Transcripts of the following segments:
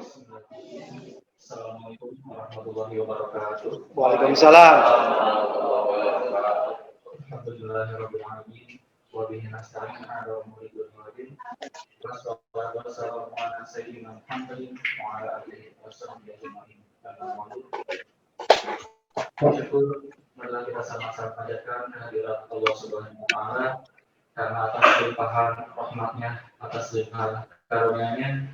Assalamualaikum warahmatullahi wabarakatuh. Waalaikumsalam. Alhamdulillahirabbil alamin wa bihi nasta'in ala umuri dunya waddin. Wassalatu wassalamu ala sayyidina Muhammadin wa ala alihi washabbihi ajmain. Bersyukur marilah kita sama-sama panjatkan kehadirat Allah Subhanahu wa taala karena atas limpahan rahmatnya, atas limpahan karunia-Nya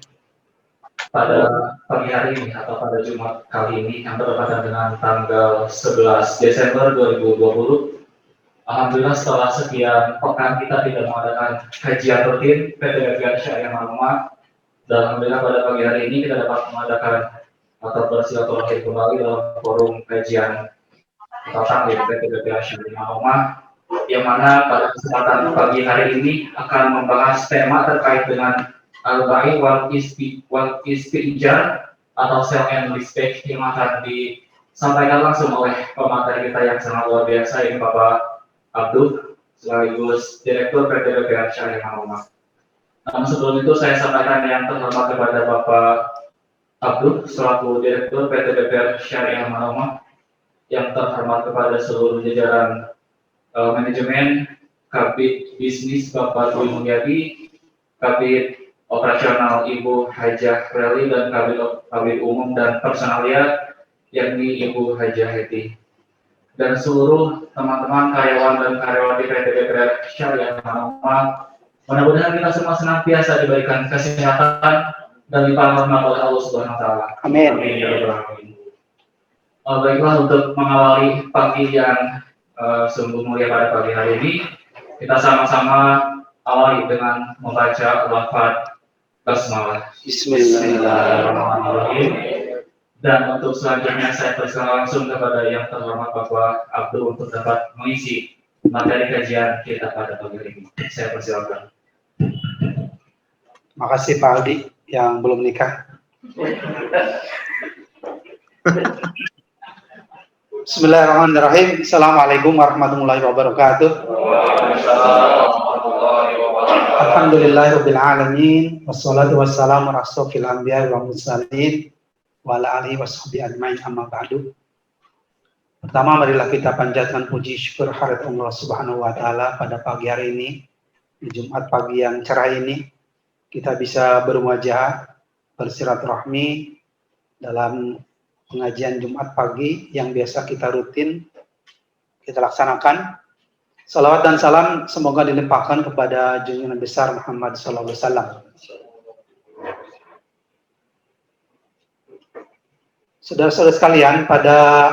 pada pagi hari ini atau pada Jumat kali ini yang bertepatan dengan tanggal 11 Desember 2020. Alhamdulillah setelah sekian pekan kita tidak mengadakan kajian rutin PTBP Syariah Ma'lumah, dan alhamdulillah pada pagi hari ini kita dapat mengadakan atau bersilaturahmi kembali dalam forum kajian atau taklim PTBP Syariah Ma'lumah, yang mana pada kesempatan pagi hari ini akan membahas tema terkait dengan al-ba'i wal istijar atau sell and leaseback, yang akan disampaikan langsung oleh pemateri kita yang sangat luar biasa, ini Bapak Abdul, sekaligus Direktur PTBP Syariah Ma'lumah. Namun sebelum itu saya sampaikan yang terhormat kepada Bapak Abdul selaku Direktur PTBP Syariah Ma'lumah, yang terhormat kepada seluruh jajaran manajemen, Kabid Bisnis Bapak Dwi Mulyadi, Kabid Operasional Ibu Hajah Reli, dan Kabid Umum dan Personalia yakni Ibu Hajah Heti, dan seluruh teman-teman karyawan dan karyawati PTBP Syariah Ma'lumah. Mudah-mudahan kita semua senantiasa diberikan kesehatan dan limpahan rahmat oleh Allah Subhanahu wa taala. Amin. Baiklah, untuk mengawali pagi yang sungguh mulia pada pagi hari ini, kita sama-sama awali dengan membaca lafaz basmalah. Bismillahirrahmanirrahim. Dan untuk selanjutnya saya persilakan langsung kepada yang terhormat Bapak Abdul untuk dapat mengisi materi kajian kita pada pagi hari ini. Saya persilakan. Makasih Pak Aldi yang belum nikah. Bismillahirrahmanirrahim. Assalamualaikum warahmatullahi wabarakatuh. Alhamdulillahirabbil alamin wassalatu wassalamu ala asyrofil anbiya'i wal mursalin wa ala alihi washabihi ajmain, amma ba'du. Pertama, marilah kita panjatkan puji syukur hadirat Allah Subhanahu wa taala pada pagi hari ini, di Jumat pagi yang cerah ini, kita bisa bermuajah bersilaturahmi dalam pengajian Jumat pagi yang biasa kita rutin kita laksanakan. Salawat dan salam semoga dilimpahkan kepada junjungan besar Muhammad sallallahu alaihi wasallam. Saudara-saudara sekalian, pada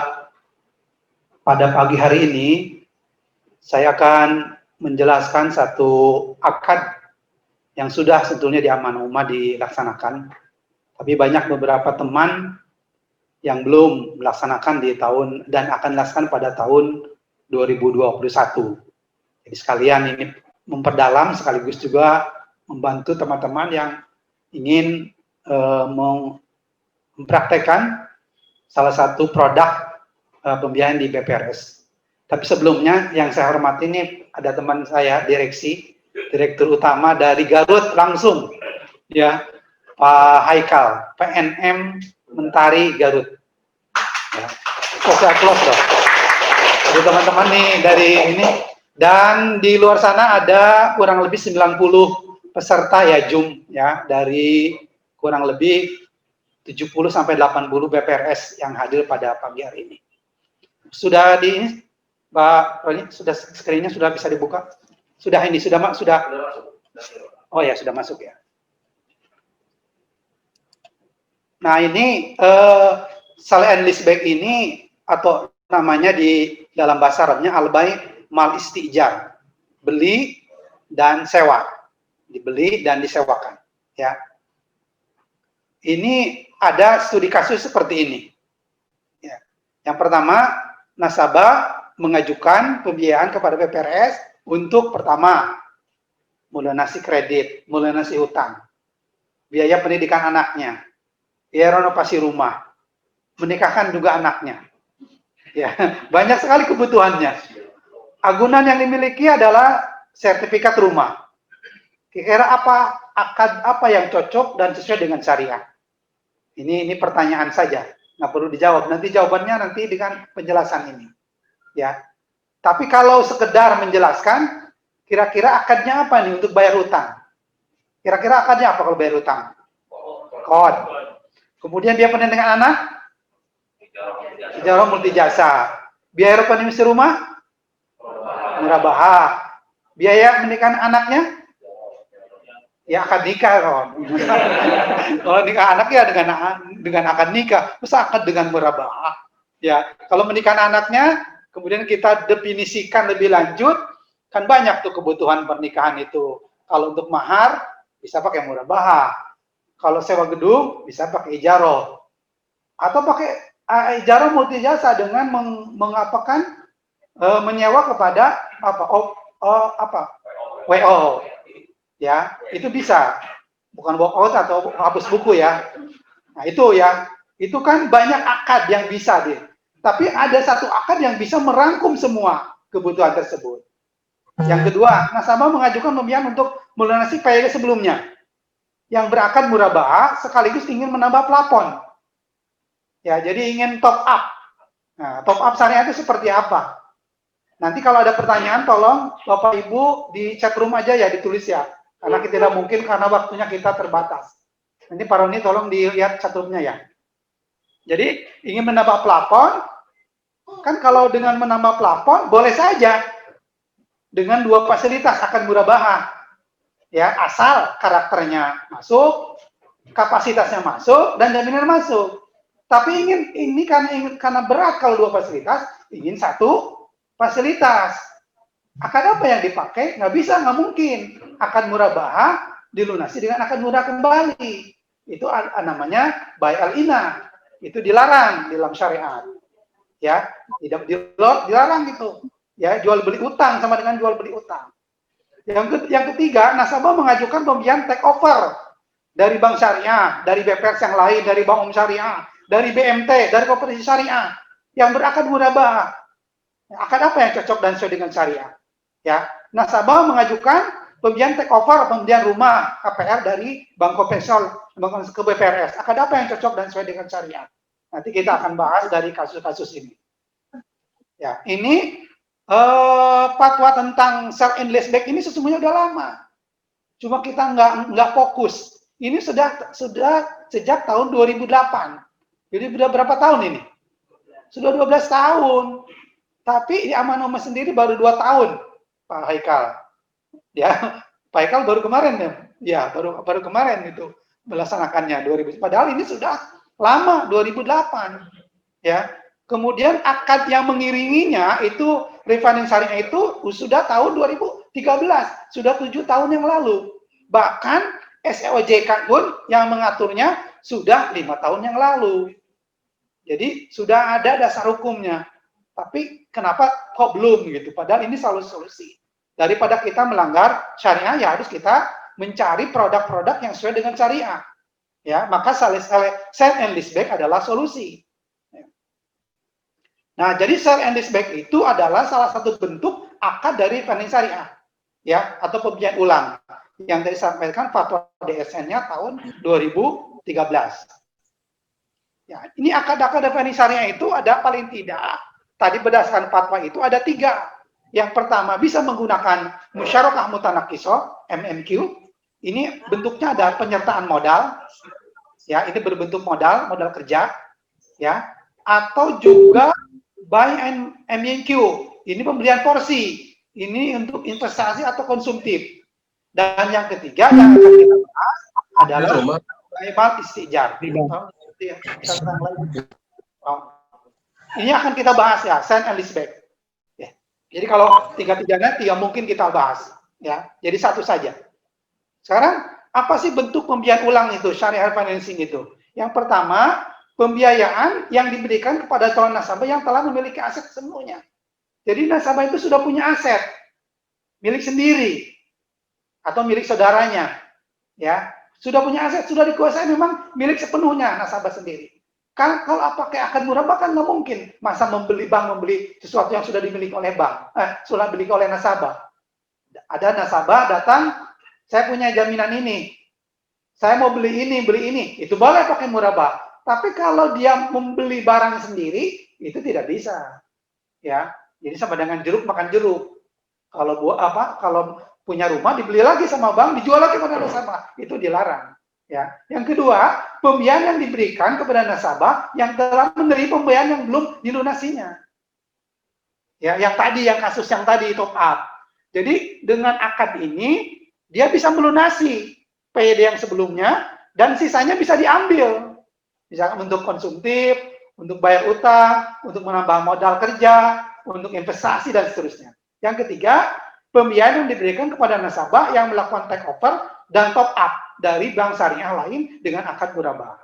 pagi hari ini saya akan menjelaskan satu akad yang sudah sebetulnya di Amanah Ummah dilaksanakan, tapi banyak beberapa teman yang belum melaksanakan di tahun dan akan dilaksanakan pada tahun 2021. Jadi sekalian ini memperdalam sekaligus juga membantu teman-teman yang ingin mempraktekkan salah satu produk pembiayaan di BPRS. Tapi sebelumnya yang saya hormati ini ada teman saya Direktur Utama dari Garut langsung, ya, Pak Haikal, PNM Mentari Garut. Ya. Social close dong. Jadi teman-teman nih dari ini, dan di luar sana ada kurang lebih 90 peserta ya Zoom ya, dari kurang lebih 70 sampai 80 BPRS yang hadir pada pagi hari ini. Sudah di Pak Roni, sudah screen-nya sudah bisa dibuka? Sudah ini sudah. Oh ya, sudah masuk ya. Nah, ini sell and leaseback ini atau namanya di dalam bahasa Arabnya al-bai' mal istijar, beli dan sewa, dibeli dan disewakan, ya. Ini ada studi kasus seperti ini. Ya. Yang pertama, nasabah mengajukan pembiayaan kepada BPRS untuk pertama melunasi kredit, melunasi hutang, biaya pendidikan anaknya, biaya renovasi rumah, menikahkan juga anaknya. Ya, banyak sekali kebutuhannya. Agunan yang dimiliki adalah sertifikat rumah. Kira-kira apa akad apa yang cocok dan sesuai dengan syariah. Ini pertanyaan saja, nggak perlu dijawab. Nanti jawabannya nanti dengan penjelasan ini. Ya. Tapi kalau sekedar menjelaskan, kira-kira akadnya apa nih untuk bayar utang? Kira-kira akadnya apa kalau bayar utang? Kod. Kemudian biaya pendapatan dengan anak? Ijarah multi jasa. Biaya rekonstruksi rumah? Murabahah. Biaya menikah anaknya? Ya akad nikah kon. Kalau nikah anak ya dengan akad nikah, masa akad dengan murabahah. Ya, kalau menikah anaknya, kemudian kita definisikan lebih lanjut, kan banyak tuh kebutuhan pernikahan itu. Kalau untuk mahar bisa pakai murabahah. Kalau sewa gedung bisa pakai ijarah. Atau pakai ijarah multi jasa dengan menyewa kepada WO. Ya, itu bisa. Bukan walkout atau hapus buku ya. Nah, itu ya. Itu kan banyak akad yang bisa deh. Tapi ada satu akad yang bisa merangkum semua kebutuhan tersebut. Yang kedua, nasabah mengajukan pembiayaan untuk melunasi payah sebelumnya yang berakad murabahah sekaligus ingin menambah plafon. Ya, jadi ingin top up. Nah, top up syariah itu seperti apa? Nanti kalau ada pertanyaan, tolong Bapak Ibu di chat room aja ya, ditulis ya. Karena kita tidak mungkin karena waktunya kita terbatas. Nanti Pak Roni tolong dilihat chat roomnya ya. Jadi ingin menambah plafon, kan kalau dengan menambah plafon boleh saja dengan dua fasilitas akan murabahah. Ya, asal karakternya masuk, kapasitasnya masuk, dan jaminan masuk. Tapi karena berat kalau dua fasilitas, ingin satu fasilitas. Akad apa yang dipakai? Nggak bisa, nggak mungkin. Akad murabahah dilunasi dengan akad murah kembali. Itu namanya bai al-ina. Itu dilarang dalam syariat. Ya, tidak dilarang gitu. Ya, jual beli utang sama dengan jual beli utang. Yang ketiga, nasabah mengajukan pembiayaan take over dari bank syariah, dari BPS yang lain, dari bank syariah, dari BMT, dari koperasi syariah yang berakad murabahah. Akad apa yang cocok dan sesuai dengan syariah? Ya, nasabah mengajukan pembiayaan take over, pembelian rumah KPR dari bank konvensional ke BPRS. Akad apa yang cocok dan sesuai dengan syariah? Nanti kita akan bahas dari kasus-kasus ini. Ya, ini fatwa tentang sell and leaseback ini sesungguhnya udah lama. Cuma kita nggak fokus. Ini sudah sejak tahun 2008. Jadi sudah berapa tahun ini? Sudah 12 tahun. Tapi di Amanoma sendiri baru 2 tahun, Pak Haikal. Ya, Pak Haikal baru kemarin ya. Ya, baru kemarin itu melaksanakannya 2000. Padahal ini sudah lama 2008. Ya. Kemudian akad yang mengiringinya itu refinance syariah itu sudah tahun 2013, sudah 7 tahun yang lalu. Bahkan SEOJK pun yang mengaturnya sudah 5 tahun yang lalu. Jadi sudah ada dasar hukumnya. Tapi kenapa kok belum gitu? Padahal ini selalu solusi. Daripada kita melanggar syariah, ya harus kita mencari produk-produk yang sesuai dengan syariah. Ya, maka sell and leaseback adalah solusi. Nah, jadi sell and leaseback itu adalah salah satu bentuk akad dari finance syariah, ya, atau pembiayaan ulang yang tadi disampaikan fatwa DSN-nya tahun 2013. Ya, ini akad-akad dari finance syariah itu ada paling tidak tadi berdasarkan fatwa itu ada 3. Yang pertama bisa menggunakan musyarakah mutanakisoh (MMQ). Ini bentuknya ada penyertaan modal, ya, ini berbentuk modal kerja, ya, atau juga buy and MNQ, ini pembelian porsi, ini untuk investasi atau konsumtif. Dan yang ketiga yang akan kita bahas adalah rival istijar. Ini akan kita bahas ya, sell and leaseback. Ya. Jadi kalau 3-3-nya 3 mungkin kita bahas, ya. Jadi satu saja. Sekarang apa sih bentuk pembiayaan ulang itu, syariah financing itu? Yang pertama, pembiayaan yang diberikan kepada calon nasabah yang telah memiliki aset semuanya. Jadi nasabah itu sudah punya aset milik sendiri atau milik saudaranya, ya, sudah punya aset, sudah dikuasai, memang milik sepenuhnya nasabah sendiri. Kalau pakai akad murabahah kan nggak mungkin, masa bank membeli sesuatu yang sudah dimiliki oleh bank, sudah dimiliki oleh nasabah. Ada nasabah datang, saya punya jaminan ini, saya mau beli ini, itu boleh pakai murabahah. Tapi kalau dia membeli barang sendiri, itu tidak bisa. Ya, jadi sama dengan jeruk makan jeruk. Kalau punya rumah dibeli lagi sama bank, dijual lagi pada nasabah, itu dilarang. Ya. Yang kedua, pembiayaan yang diberikan kepada nasabah yang telah menerima pembiayaan yang belum dilunasinya. Ya, yang kasus yang tadi top up. Jadi dengan akad ini dia bisa melunasi PYD yang sebelumnya dan sisanya bisa diambil. Bisa untuk konsumtif, untuk bayar utang, untuk menambah modal kerja, untuk investasi dan seterusnya. Yang ketiga, pembiayaan yang diberikan kepada nasabah yang melakukan take over dan top up dari bank syariah lain dengan akad murabah.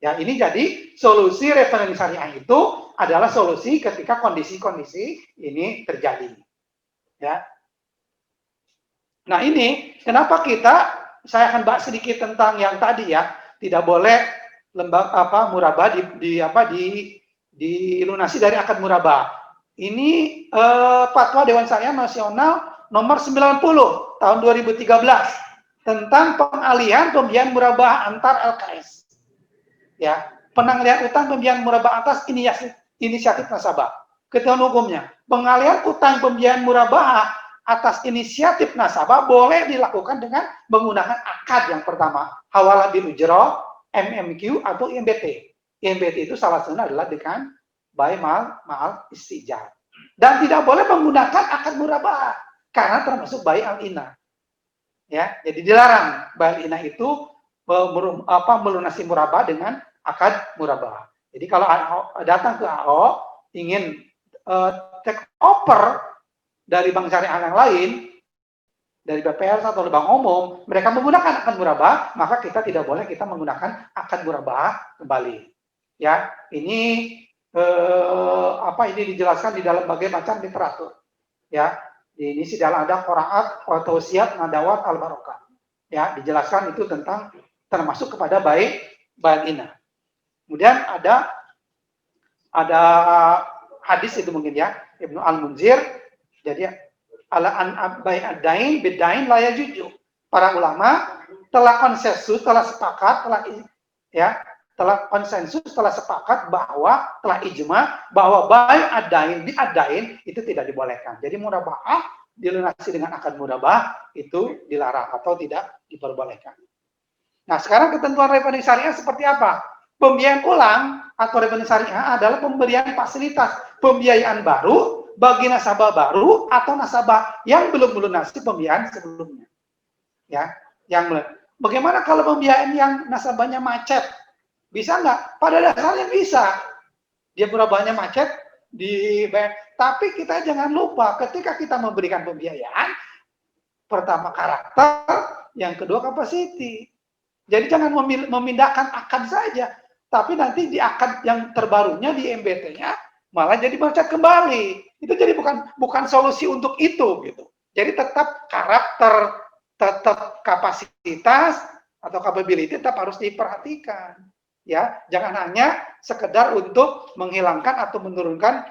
Ya, ini jadi solusi referensi syariah itu adalah solusi ketika kondisi-kondisi ini terjadi. Ya. Nah, ini kenapa saya akan bahas sedikit tentang yang tadi ya, tidak boleh murabah dilunasi dari akad murabah. Ini Fatwa Dewan Syariah Nasional nomor 90 tahun 2013 tentang pengalihan pembiayaan murabah antar LKS. Ya, pengalihan utang pembiayaan murabah atas inisiatif nasabah. Ketentuan hukumnya, pengalihan utang pembiayaan murabah atas inisiatif nasabah boleh dilakukan dengan menggunakan akad yang pertama, hawalah bil ujrah, MMQ atau IMBT. IMBT itu salah satunya adalah dengan bay mal istijar. Dan tidak boleh menggunakan akad murabah karena termasuk bay al-ina. Ya, jadi dilarang bay al-ina itu melunasi murabah dengan akad murabah. Jadi kalau datang ke AO ingin take over dari bank syariah yang lain, dari BPR atau bank umum, mereka menggunakan akad murabah, maka kita tidak boleh kita menggunakan akad murabah kembali. Ya, ini ini dijelaskan di dalam berbagai macam literatur. Ya, ini di dalam ada Qiraat wa Tausiat Nadawat Al-Barokah. Ya, dijelaskan itu tentang termasuk kepada baik ina. Kemudian ada hadis itu mungkin ya, Ibnu Al-Munzir. Jadi ala an bai'adain bidain la yajuju. Para ulama telah konsensus, telah sepakat, telah sepakat bahwa telah ijma bahwa bai'adain bi'adain itu tidak dibolehkan. Jadi murabah dilunasi dengan akad murabah itu dilarang atau tidak diperbolehkan. Nah, sekarang ketentuan referensi syariah seperti apa? Pembiayaan ulang atau referensi syariah adalah pemberian fasilitas pembiayaan baru bagi nasabah baru atau nasabah yang belum melunasi pembiayaan sebelumnya. Ya, bagaimana kalau pembiayaan yang nasabahnya macet? Bisa nggak? Pada dasarnya bisa. Dia murabahnya macet, tapi kita jangan lupa ketika kita memberikan pembiayaan, pertama karakter, yang kedua kapasiti. Jadi jangan memindahkan akad saja, tapi nanti di akad yang terbarunya di MBT-nya malah jadi macet kembali. Itu jadi bukan solusi untuk itu gitu. Jadi tetap karakter, tetap kapasitas atau capability tetap harus diperhatikan. Ya, jangan hanya sekedar untuk menghilangkan atau menurunkan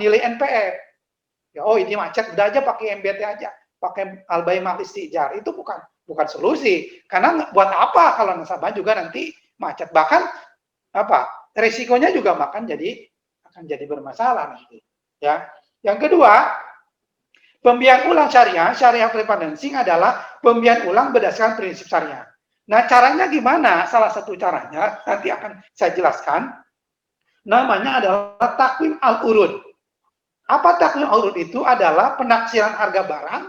nilai NPF. Ya, oh ini macet, udah aja pakai MBT aja, pakai al-bai' mal istijar. Itu bukan solusi. Karena buat apa kalau nasabah juga nanti macet, bahkan resikonya juga akan jadi bermasalah nanti. Ya. Yang kedua, pembiayaan ulang syariah refinancing adalah pembiayaan ulang berdasarkan prinsip syariah. Nah, caranya gimana? Salah satu caranya nanti akan saya jelaskan. Namanya adalah takwim al-urud. Apa takwim al-urud itu? Adalah penaksiran harga barang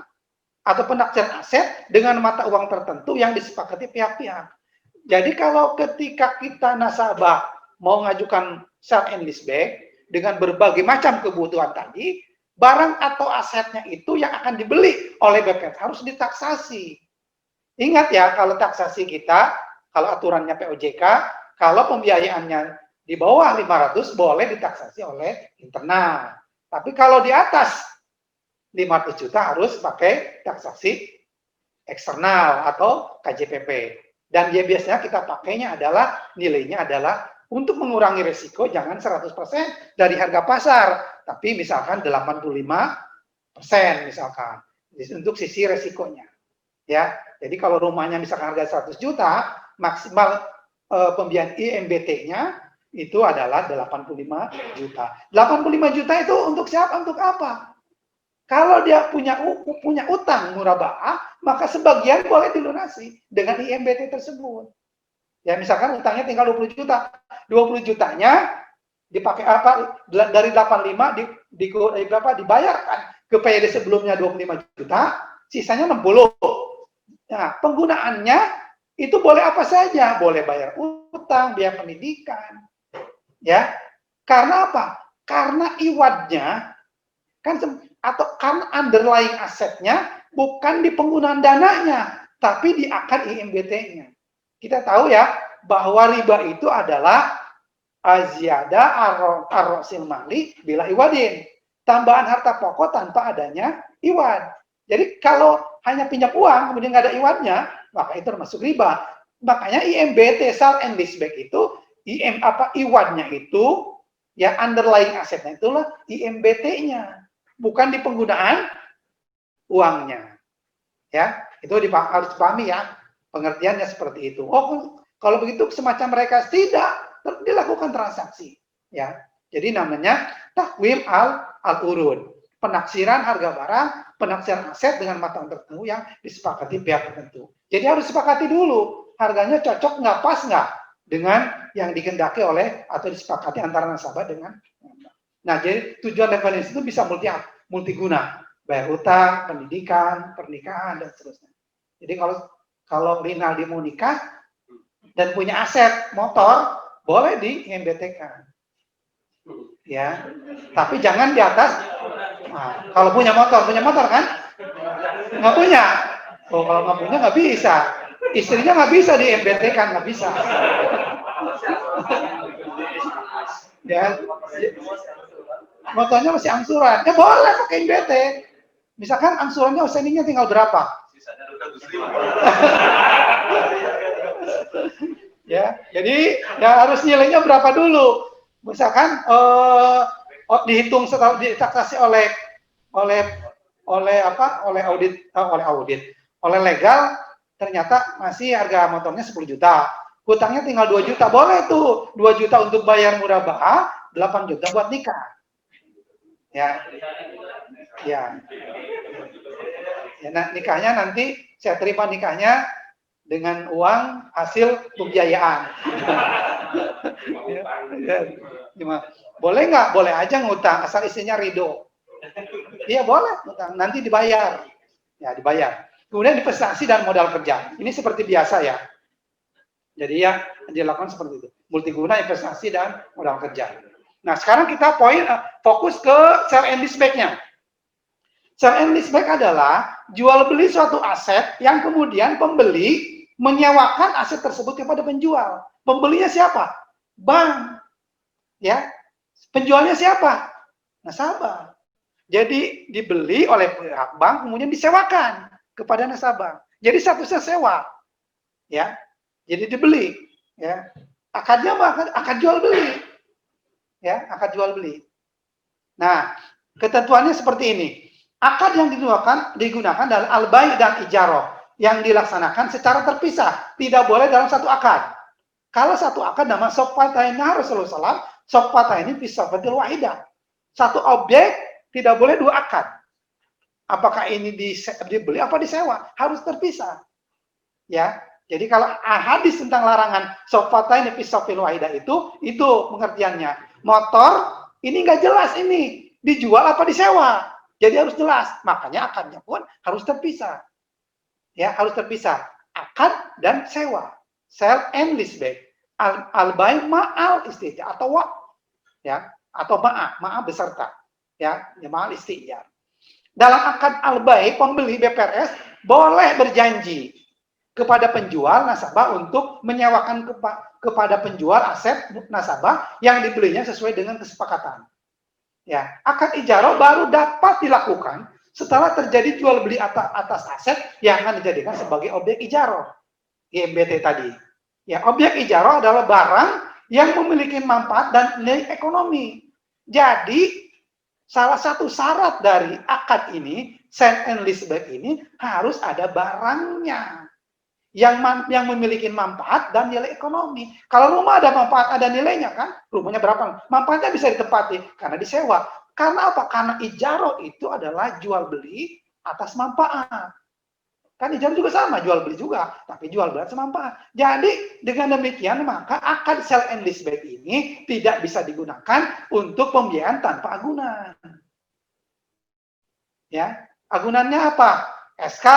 atau penaksiran aset dengan mata uang tertentu yang disepakati pihak-pihak. Jadi kalau ketika kita nasabah mau mengajukan sell and leaseback dengan berbagai macam kebutuhan tadi, barang atau asetnya itu yang akan dibeli oleh BPS harus ditaksasi. Ingat ya, kalau taksasi kita, kalau aturannya POJK, kalau pembiayaannya di bawah 500 boleh ditaksasi oleh internal. Tapi kalau di atas 500 juta harus pakai taksasi eksternal atau KJPP. Dan dia biasanya kita pakainya adalah nilainya adalah untuk mengurangi risiko jangan 100% dari harga pasar, tapi misalkan 85% misalkan untuk sisi risikonya. Ya. Jadi kalau rumahnya misalkan harga 100 juta, maksimal pembiayaan IMBT-nya itu adalah 85 juta. 85 juta itu untuk siapa? Untuk apa? Kalau dia punya utang muraba'ah, maka sebagian boleh dilunasi dengan IMBT tersebut. Ya, misalkan utangnya tinggal 20 juta. 20 jutanya dipakai apa? Dari 85 dibayarkan ke PYD sebelumnya 25 juta, sisanya 60. Nah, penggunaannya itu boleh apa saja, boleh bayar utang, biaya pendidikan. Ya. Karena apa? Karena iwadnya kan atau kan underlying asetnya bukan di penggunaan dananya, tapi di akad IMBT-nya. Kita tahu ya bahwa riba itu adalah aziada ar-rasil mali bila iwadin. Tambahan harta pokok tanpa adanya iwad. Jadi kalau hanya pinjam uang kemudian nggak ada iwadnya, maka itu termasuk riba. Makanya IMBT sale and leaseback itu iwadnya itu ya underlying asetnya itulah IMBT-nya, bukan di penggunaan uangnya. Ya, itu harus dipahami ya. Pengertiannya seperti itu. Oh, kalau begitu semacam mereka tidak dilakukan transaksi, ya. Jadi namanya takwim al-urun, penaksiran harga barang, penaksiran aset dengan mata tertentu yang disepakati pihak tertentu. Jadi harus disepakati dulu harganya cocok nggak, pas nggak dengan yang dikehendaki oleh atau disepakati antara nasabah dengan. Nah, jadi tujuan refinance itu bisa multiguna, bayar utang, pendidikan, pernikahan dan seterusnya. Jadi kalau Rinaldi mau nikah dan punya aset motor, boleh di IMBT-kan. Ya, tapi jangan di atas. Nah, kalau punya motor kan? Nggak punya. Oh, kalau nggak punya nggak bisa. Istrinya nggak bisa di IMBT-kan, nggak bisa. Ya, motornya masih angsuran. Ya boleh pakai IMBT. Misalkan angsurannya outstandingnya tinggal berapa? Ya, jadi ya harus nilainya berapa dulu. Misalkan dihitung setelah ditaksasi oleh legal, ternyata masih harga motornya 10 juta. Hutangnya tinggal 2 juta. Boleh tuh 2 juta untuk bayar muraba'ah, 8 juta buat nikah. Ya. Ya. Ya, nah, nikahnya nanti saya terima nikahnya dengan uang hasil pembiayaan. Ya. Boleh nggak? Boleh aja ngutang, asal istrinya ridho. Iya boleh ngutang, nanti dibayar. Ya dibayar. Kemudian investasi dan modal kerja. Ini seperti biasa ya. Jadi ya dilakukan seperti itu. Multiguna, investasi dan modal kerja. Nah sekarang kita fokus ke sale and leaseback-nya. Sale and leaseback adalah jual beli suatu aset yang kemudian pembeli menyewakan aset tersebut kepada penjual. Pembelinya siapa? Bank. Ya. Penjualnya siapa? Nasabah. Jadi dibeli oleh pihak bank kemudian disewakan kepada nasabah. Jadi statusnya sewa. Ya. Jadi dibeli, ya. Akadnya apa? Akad jual beli. Ya, akad jual beli. Nah, ketentuannya seperti ini. Akad yang digunakan adalah al-bai' dan ijaroh yang dilaksanakan secara terpisah, tidak boleh dalam satu akad. Kalau satu akad nama soqatainnya Rasulullah SAW, soqataini fi safadil wahidah. Satu objek tidak boleh dua akad. Apakah ini dibeli apa disewa? Harus terpisah. Ya. Jadi kalau hadis tentang larangan soqataini fi safadil wahidah itu pengertiannya. Motor ini nggak jelas ini dijual apa disewa. Jadi harus jelas. Makanya akadnya pun harus terpisah. Ya, harus terpisah. Akad dan sewa. Sale and leaseback. Al-bai' ma'al istijar atau ya, atau ma'a beserta. Ya, ma'al istijar. Dalam akad al-bai' pembeli BPRS boleh berjanji kepada penjual nasabah untuk menyewakan kepada penjual aset nasabah yang dibelinya sesuai dengan kesepakatan. Ya, akad ijarah baru dapat dilakukan setelah terjadi jual beli atas aset yang akan dijadikan sebagai objek ijarah. IMBT tadi. Ya, objek ijarah adalah barang yang memiliki manfaat dan nilai ekonomi. Jadi, salah satu syarat dari akad ini, sale and leaseback ini harus ada barangnya. yang memiliki manfaat dan nilai ekonomi. Kalau rumah ada manfaat, ada nilainya kan, rumahnya berapa? Manfaatnya bisa ditempati karena disewa. Karena apa? Karena ijaro itu adalah jual beli atas manfaat. Kan ijaro juga sama, jual beli juga, tapi jual beli atas manfaat. Jadi dengan demikian maka akad sell and leaseback ini tidak bisa digunakan untuk pembiayaan tanpa agunan. Ya, agunannya apa? SK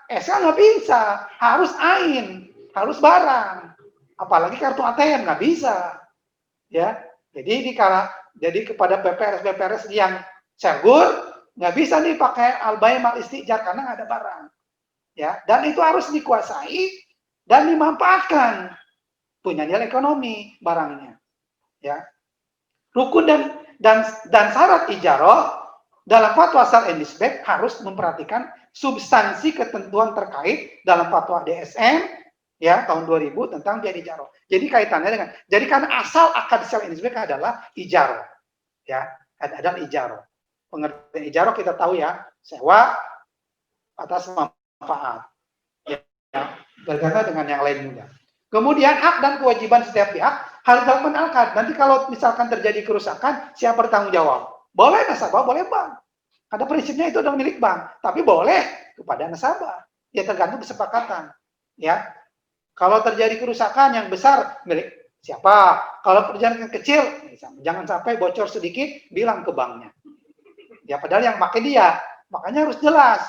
nggak bisa, harus AIN, harus barang, apalagi kartu ATM nggak bisa, ya. Jadi kepada PPRS yang segur nggak bisa nih pakai al-bai' mal istijar karena nggak ada barang, ya. Dan itu harus dikuasai dan dimanfaatkan, punya nilai ekonomi barangnya, ya. Rukun dan syarat ijaro dalam fatwa sell and leaseback harus memperhatikan substansi ketentuan terkait dalam fatwa DSM ya tahun 2000 tentang biaya ijaro. Jadi kaitannya dengan karena asal akad sell and leaseback adalah ijaro. Ya, adalah ijaro. Pengertian ijaro kita tahu ya, sewa atas manfaat. Ya, berkaitan dengan yang lain juga. Kemudian hak dan kewajiban setiap pihak harus dilakukan akad. Nanti kalau misalkan terjadi kerusakan, siapa bertanggung jawab? Boleh nasabah, boleh bank. Karena prinsipnya itu adalah milik bank, tapi boleh kepada nasabah. Ya tergantung kesepakatan. Ya, kalau terjadi kerusakan yang besar milik siapa? Kalau perjalanan kecil, jangan sampai bocor sedikit, bilang ke banknya. Ya padahal yang pakai dia, makanya harus jelas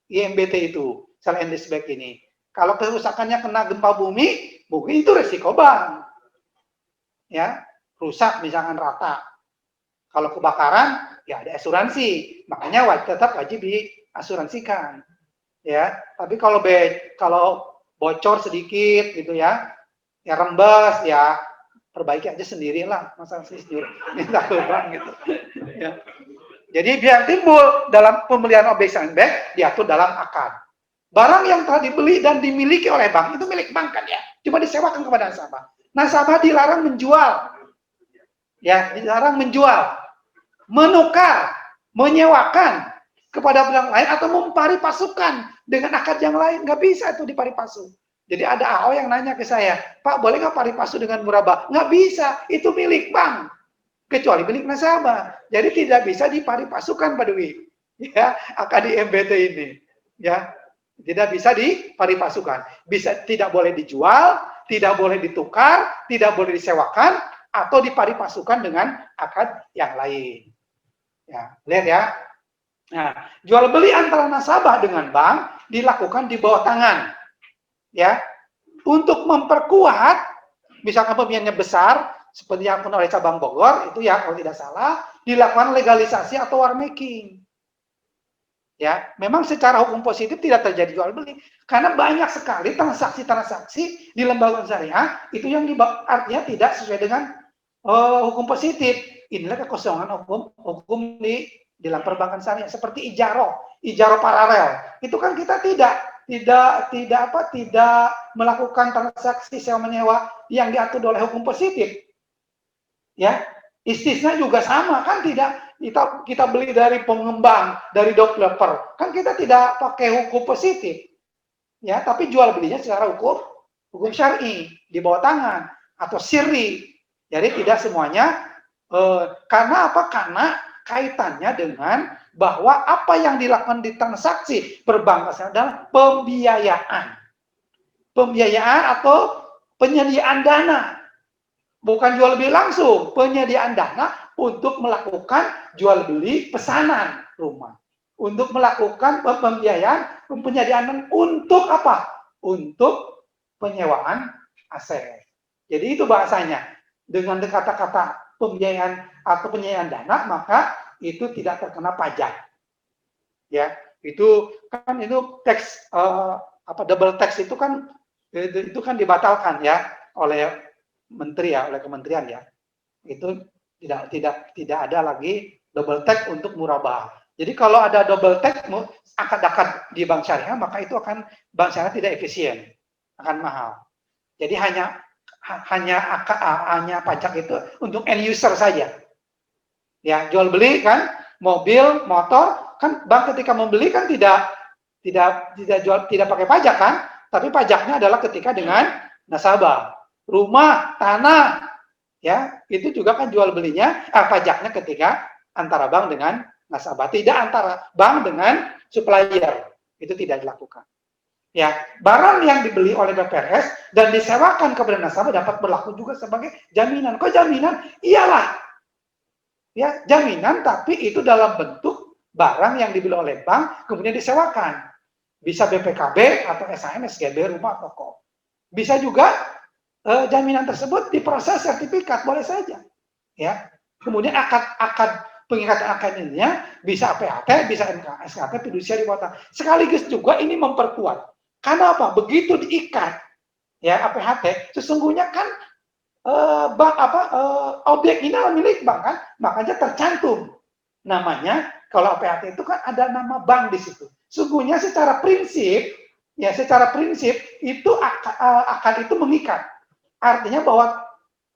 IMBT itu, sell and leaseback ini. Kalau kerusakannya kena gempa bumi, mungkin itu resiko bank. Ya, rusak misalkan rata. Kalau kebakaran, ya ada asuransi. Makanya tetap wajib diasuransikan. Ya, tapi kalau bocor sedikit gitu ya rembes ya perbaiki aja sendirilah, masa sendiri minta ke bank gitu. Ya. Jadi biar timbul dalam pembelian objek sell and leaseback diatur dalam akad. Barang yang telah dibeli dan dimiliki oleh bank itu milik bank kan ya, cuma disewakan kepada nasabah. Nasabah dilarang menjual. Ya, dilarang menjual, menukar, menyewakan kepada orang lain atau mempari pasukan dengan akad yang lain. Nggak bisa itu dipari pasu. Jadi ada AO yang nanya ke saya, Pak boleh nggak pari pasu dengan murabah? Nggak bisa, itu milik bank. Kecuali milik nasabah. Jadi tidak bisa dipari pasukan Pak Dwi. Ya, akad di MBT ini. Ya, tidak bisa dipari pasukan. Tidak boleh dijual, tidak boleh ditukar, tidak boleh disewakan, atau dipari pasukan dengan akad yang lain. Ya, lihat ya. Nah, jual beli antara nasabah dengan bank dilakukan di bawah tangan. Ya. Untuk memperkuat misalkan pembiayaannya besar seperti yang dilakukan oleh cabang Bogor itu ya kalau tidak salah dilakukan legalisasi atau war making. Ya, memang secara hukum positif tidak terjadi jual beli karena banyak sekali transaksi-transaksi di lembaga syariah itu yang artinya tidak sesuai dengan hukum positif. Inilah kekosongan hukum di dalam perbankan syariah seperti ijaro paralel. Itu kan kita tidak melakukan transaksi sewa menyewa yang diatur oleh hukum positif. Ya, istisna juga sama kan tidak kita beli dari pengembang, dari developer. Kan kita tidak pakai hukum positif. Ya, tapi jual belinya secara hukum syar'i di bawah tangan atau sirri. Jadi tidak semuanya karena apa? Karena kaitannya dengan bahwa apa yang dilakukan di transaksi perbankan adalah pembiayaan. Pembiayaan atau penyediaan dana. Bukan jual beli langsung, penyediaan dana untuk melakukan jual beli pesanan rumah. Untuk melakukan pembiayaan, penyediaan untuk apa? Untuk penyewaan aset. Jadi itu bahasanya. Dengan kata-kata pembiayaan atau penyediaan dana, maka itu tidak terkena pajak. Ya, itu kan itu tax double tax itu kan dibatalkan ya oleh menteri ya, oleh kementerian ya. Itu tidak ada lagi double tax untuk murabah. Jadi kalau ada double tax akad-akad di bank syariah maka itu akan bank syariah tidak efisien, akan mahal. Jadi hanya pajak itu untuk end user saja. Ya, jual beli kan, mobil, motor, kan bank ketika membeli kan tidak pakai pajak kan, tapi pajaknya adalah ketika dengan nasabah. Rumah, tanah, ya, itu juga kan jual belinya, pajaknya ketika antara bank dengan nasabah, tidak antara bank dengan supplier. Itu tidak dilakukan. Ya, barang yang dibeli oleh BPRS dan disewakan kepada nasabah dapat berlaku juga sebagai jaminan. Kok jaminan? Iyalah. Ya, jaminan tapi itu dalam bentuk barang yang dibeli oleh bank kemudian disewakan. Bisa BPKB atau SHM, SGB, rumah, toko. Bisa juga jaminan tersebut diproses sertifikat, boleh saja. Ya. Kemudian akad pengikatan akadnya bisa PHT, bisa SKT, fidusia di kota. Sekaligus juga ini memperkuat. Karena apa? Begitu diikat ya APHT, sesungguhnya kan bank objek ini adalah milik bank kan, makanya tercantum namanya. Kalau APHT itu kan ada nama bank di situ. Sungguhnya secara prinsip itu akan itu mengikat. Artinya bahwa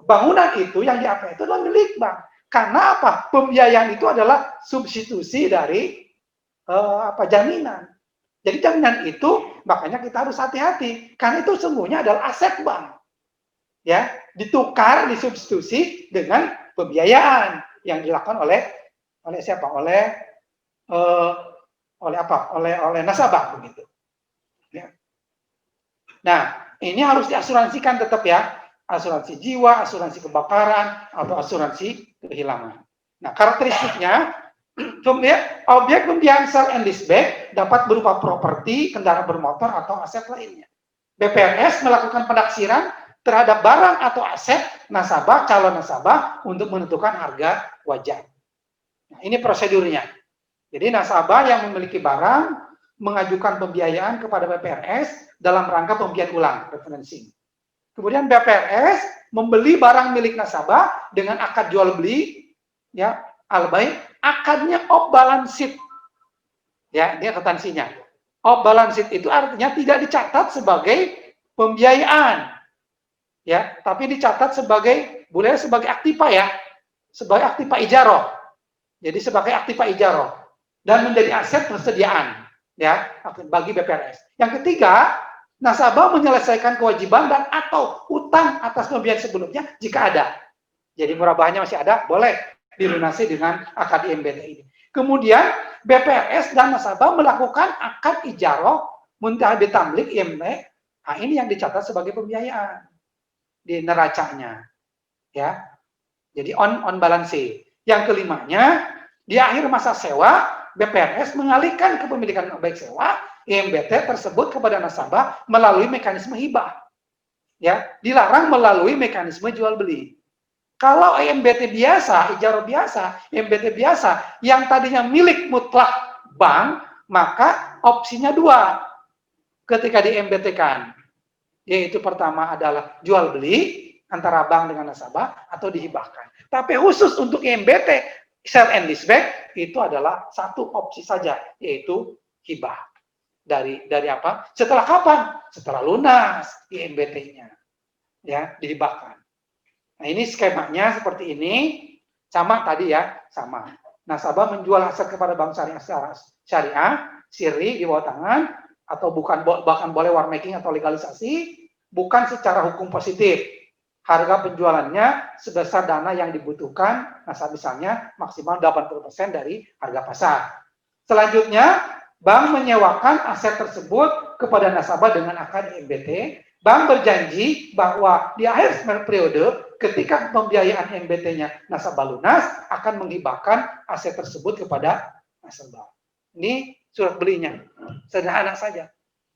bangunan itu yang di APHT itu adalah milik bank. Karena apa? Pembiayaan itu adalah substitusi dari jaminan. Jadi jaminan itu makanya kita harus hati-hati karena itu sungguhnya adalah aset bank. Ya, ditukar, disubstitusi dengan pembiayaan yang dilakukan oleh siapa? Oleh nasabah begitu. Ya. Nah, ini harus diasuransikan tetap ya, asuransi jiwa, asuransi kebakaran, atau asuransi kehilangan. Nah, karakteristiknya objek pembiayaan sell and leaseback dapat berupa properti, kendaraan bermotor atau aset lainnya. BPRS melakukan penaksiran terhadap barang atau aset nasabah, calon nasabah untuk menentukan harga wajar. Nah, ini prosedurnya. Jadi nasabah yang memiliki barang mengajukan pembiayaan kepada BPRS dalam rangka pembiayaan ulang, refinancing. Kemudian BPRS membeli barang milik nasabah dengan akad jual beli, ya, albaik, akadnya off balance sheet. Ya, ini akuntansinya. Off balance sheet itu artinya tidak dicatat sebagai pembiayaan. Ya, tapi dicatat sebagai aktiva ya, sebagai aktiva ijaroh. Jadi sebagai aktiva ijaroh dan menjadi aset persediaan ya bagi BPRS. Yang ketiga, nasabah menyelesaikan kewajiban dan atau utang atas pembiayaan sebelumnya jika ada. Jadi murabahnya masih ada, boleh dilunasi dengan akad IMBT ini. Kemudian BPRS dan nasabah melakukan akad ijaroh muntah bitamlik IMB. Nah, ini yang dicatat sebagai pembiayaan di neracanya, ya. Jadi on balance sheet. Yang kelimanya, di akhir masa sewa, BPRS mengalihkan kepemilikan objek sewa IMBT tersebut kepada nasabah melalui mekanisme hibah. Ya, dilarang melalui mekanisme jual beli. Kalau IMBT biasa, ijaroh biasa, IMBT biasa yang tadinya milik mutlak bank, maka opsinya dua ketika di IMBT-kan. Yaitu pertama adalah jual beli antara bank dengan nasabah atau dihibahkan. Tapi khusus untuk IMBT sell and leaseback itu adalah satu opsi saja, yaitu hibah. Dari apa? Setelah kapan? Setelah lunas IMBT-nya. Ya, dihibahkan. Nah, ini skemanya seperti ini. Sama tadi ya, sama. Nasabah menjual aset kepada bank syariah, SIRI di bawah tangan, atau bahkan boleh war making atau legalisasi, bukan secara hukum positif. Harga penjualannya sebesar dana yang dibutuhkan, misalnya maksimal 80% dari harga pasar. Selanjutnya, bank menyewakan aset tersebut kepada nasabah dengan akad IMBT. Bank berjanji bahwa di akhir periode, ketika pembiayaan IMBT-nya nasabah lunas, akan menghibahkan aset tersebut kepada nasabah. Ini surat belinya, sederhana saja.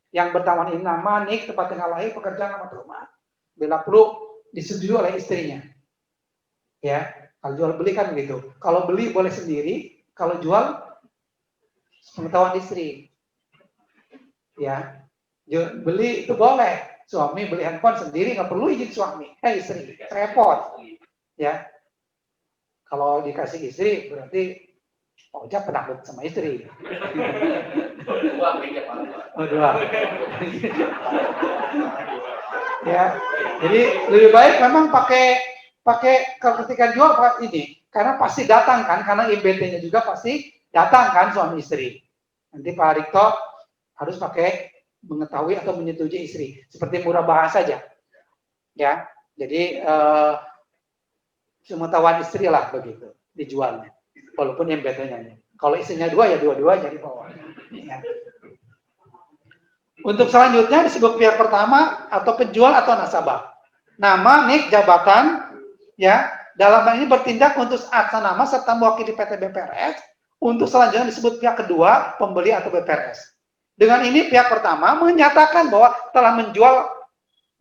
Yang bertawan ini nama, nik, tempat tinggal lahir, pekerjaan, nama rumah. Bila perlu disetujui oleh istrinya. Ya, kalau jual beli kan begitu. Kalau beli boleh sendiri, kalau jual pengetahuan istri. Ya, beli itu boleh. Suami beli handphone sendiri nggak perlu izin suami, istri, repot. Ya, kalau dikasih istri berarti ojek penakut sama istri. Dua. Ya, jadi lebih baik memang pakai ketika jual ini, karena pasti datang kan, karena IMBT-nya juga pasti datang kan suami istri. Nanti Pak Rikto harus pakai mengetahui atau menyetujui istri, seperti murabahah saja, ya. Jadi sepengetahuan istri lah begitu dijualnya, walaupun MBT-nya. Kalau istrinya dua ya dua-dua jadi bawah. Ya. Untuk selanjutnya disebut pihak pertama atau penjual atau nasabah. Nama, nik, jabatan, ya dalam hal ini bertindak untuk atas nama serta mewakili PT BPRS. Untuk selanjutnya disebut pihak kedua, pembeli atau BPRS. Dengan ini pihak pertama menyatakan bahwa telah menjual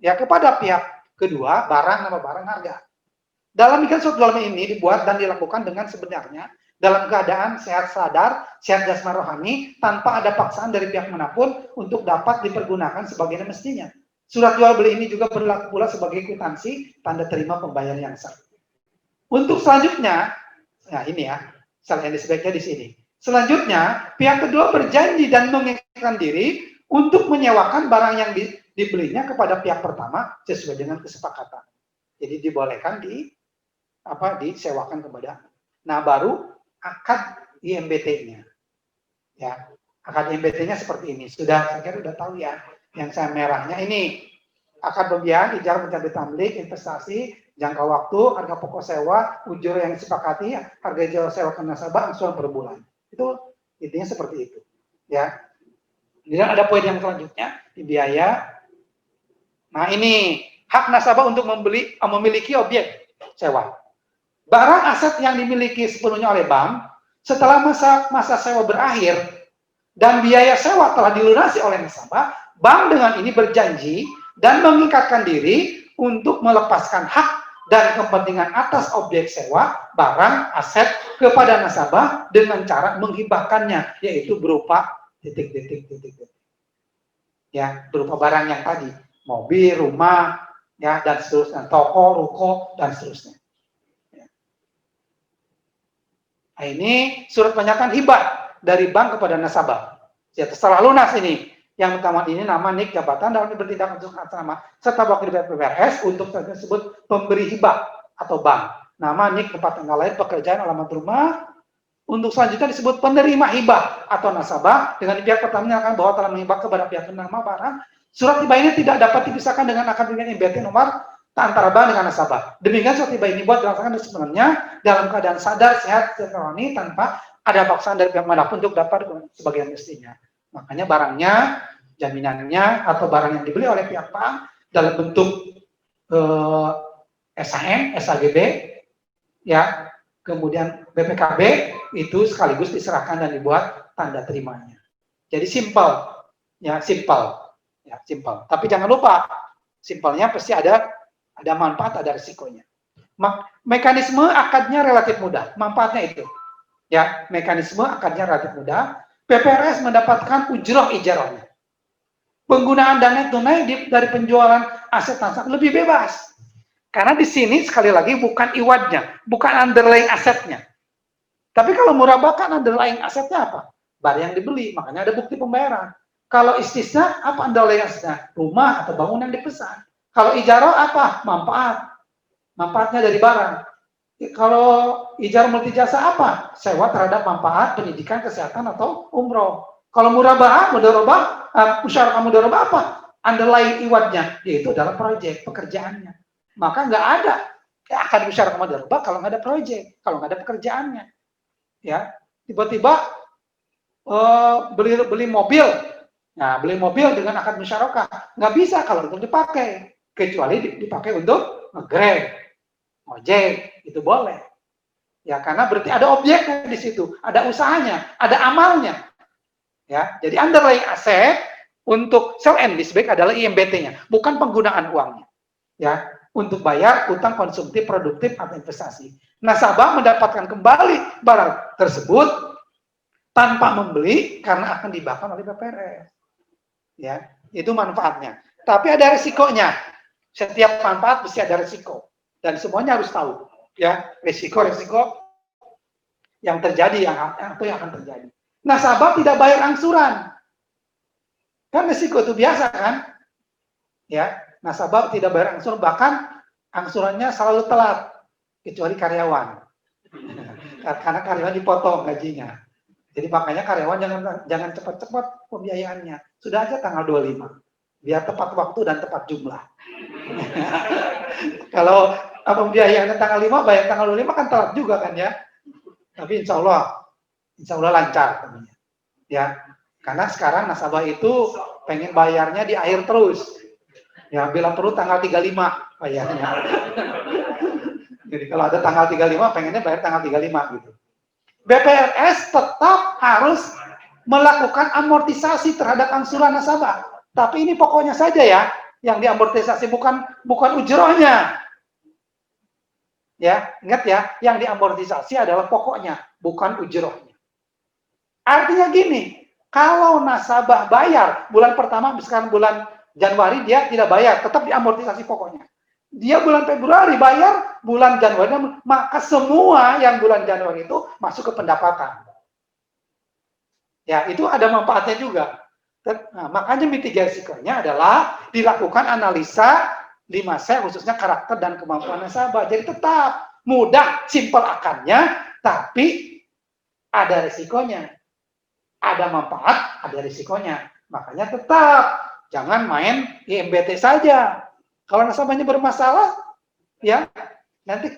ya kepada pihak kedua barang, nama barang, harga. Dalam suatu dalam ini dibuat dan dilakukan dengan sebenarnya dalam keadaan sehat sadar, sehat jasmani rohani, tanpa ada paksaan dari pihak manapun untuk dapat dipergunakan sebagaimana mestinya. Surat jual beli ini juga berlaku pula sebagai kwitansi tanda terima pembayaran yang sah. Untuk selanjutnya, nah ini ya, yang sebaiknya di sini. Selanjutnya, pihak kedua berjanji dan mengikatkan diri untuk menyewakan barang yang dibelinya kepada pihak pertama sesuai dengan kesepakatan. Jadi dibolehkan disewakan kepada. Nah, baru akad IMBT-nya. Ya, akad IMBT-nya seperti ini. Saya kira sudah tahu ya. Yang saya merahnya ini akad pembiayaan, ijarah mencabut tamlik, investasi, jangka waktu, harga pokok sewa, ujur yang disepakati, harga jual sewa ke nasabah, angsuran per bulan. Itu intinya seperti itu. Ya. Kemudian ada poin yang selanjutnya di biaya. Nah, ini hak nasabah untuk memiliki objek sewa. Barang aset yang dimiliki sepenuhnya oleh bank setelah masa sewa berakhir dan biaya sewa telah dilunasi oleh nasabah, bank dengan ini berjanji dan mengikatkan diri untuk melepaskan hak dan kepentingan atas objek sewa, barang, aset kepada nasabah dengan cara menghibahkannya, yaitu berupa ya, berupa barang yang tadi, mobil, rumah, ya dan seterusnya, toko, ruko dan seterusnya. Nah, ini surat pernyataan hibah dari bank kepada nasabah. Ya, setelah lunas ini, yang utama ini nama, nik, jabatan, dan bertindak untuk atas nama serta wakil BPRS untuk tersebut pemberi hibah atau bank. Nama, nik, tempat tanggal lahir, pekerjaan, alamat rumah. Untuk selanjutnya disebut penerima hibah atau nasabah dengan pihak pertama menyatakan bahwa telah menghibah kepada pihak penerima barang. Surat hibah ini tidak dapat dipisahkan dengan akad pembiayaan IMBT nomor antara bank dengan nasabah. Demikian surat hibah ini buat dilaksanakan sebenarnya dalam keadaan sadar, sehat, rohani tanpa ada paksaan dari pihak manapun untuk dapat sebagian mestinya. Makanya barangnya, jaminannya atau barang yang dibeli oleh pihak bank dalam bentuk SHM, SHGB, ya, kemudian BPKB itu sekaligus diserahkan dan dibuat tanda terimanya. Jadi simpel, ya simpel, ya simpel. Tapi jangan lupa, simpelnya pasti ada manfaat, ada risikonya. Mekanisme akadnya relatif mudah, manfaatnya itu. Ya, mekanisme akadnya relatif mudah. PPRS mendapatkan ujroh ijarahnya. Penggunaan dana tunai dari penjualan aset transaksi lebih bebas. Karena di sini sekali lagi bukan iwadnya, bukan underlying asetnya. Tapi kalau murabah kan underlying asetnya apa? Barang yang dibeli, makanya ada bukti pembayaran. Kalau istisna apa underlying asetnya? Rumah atau bangunan yang dipesan. Kalau ijarah apa? Manfaatnya dari barang. Kalau ijarah multijasa apa? Sewa terhadap manfaat pendidikan, kesehatan atau umroh. Kalau murabah, musyarakah mudharabah apa? Underlying iwadnya, yaitu adalah proyek pekerjaannya. Maka nggak ada akan musyarakah mudharabah kalau nggak ada proyek, kalau nggak ada pekerjaannya. Ya, tiba-tiba beli mobil, nah beli mobil dengan akad musyarakah nggak bisa kalau untuk dipakai, kecuali dipakai untuk nge-grab, ojek, itu boleh. Ya, karena berarti ada objeknya di situ, ada usahanya, ada amalnya. Ya, jadi underlying aset untuk sell and leaseback adalah IMBT-nya, bukan penggunaan uangnya. Ya, untuk bayar utang konsumtif produktif atau investasi. Nasabah mendapatkan kembali barang tersebut tanpa membeli karena akan dibakar oleh BPRS. Ya, itu manfaatnya. Tapi ada risikonya. Setiap manfaat mesti ada risiko dan semuanya harus tahu. Ya, risiko yang terjadi yang akan terjadi. Nasabah tidak bayar angsuran. Kan risiko itu biasa kan? Ya, nasabah tidak bayar angsuran, bahkan angsurannya selalu telat kecuali karyawan. Karena karyawan dipotong gajinya. Jadi makanya karyawan jangan cepat-cepat pembiayaannya. Sudah aja tanggal 25. Biar tepat waktu dan tepat jumlah. Kalau pembiayaannya tanggal 5, bayar tanggal 25 kan telat juga kan ya. Tapi insya Allah lancar. Ya, karena sekarang nasabah itu pengen bayarnya di akhir terus. Ya, bila perlu tanggal 35 bayarnya. Jadi kalau ada tanggal 35, pengennya bayar tanggal 35 gitu. BPRS tetap harus melakukan amortisasi terhadap angsuran nasabah. Tapi ini pokoknya saja ya, yang diamortisasi bukan ujrohnya. Ya, ingat ya, yang diamortisasi adalah pokoknya, bukan ujrohnya. Artinya gini, kalau nasabah bayar bulan pertama, misalkan bulan Januari dia tidak bayar, tetap diamortisasi pokoknya. Dia bulan Februari bayar, bulan Januari, maka semua yang bulan Januari itu masuk ke pendapatan. Ya, itu ada manfaatnya juga. Nah, makanya mitigasinya adalah dilakukan analisa 5C, khususnya karakter dan kemampuan nasabah. Jadi tetap mudah, simpel akannya, tapi ada risikonya. Ada manfaat, ada risikonya. Makanya tetap jangan main IMBT saja. Kalau nasabahnya bermasalah, ya nanti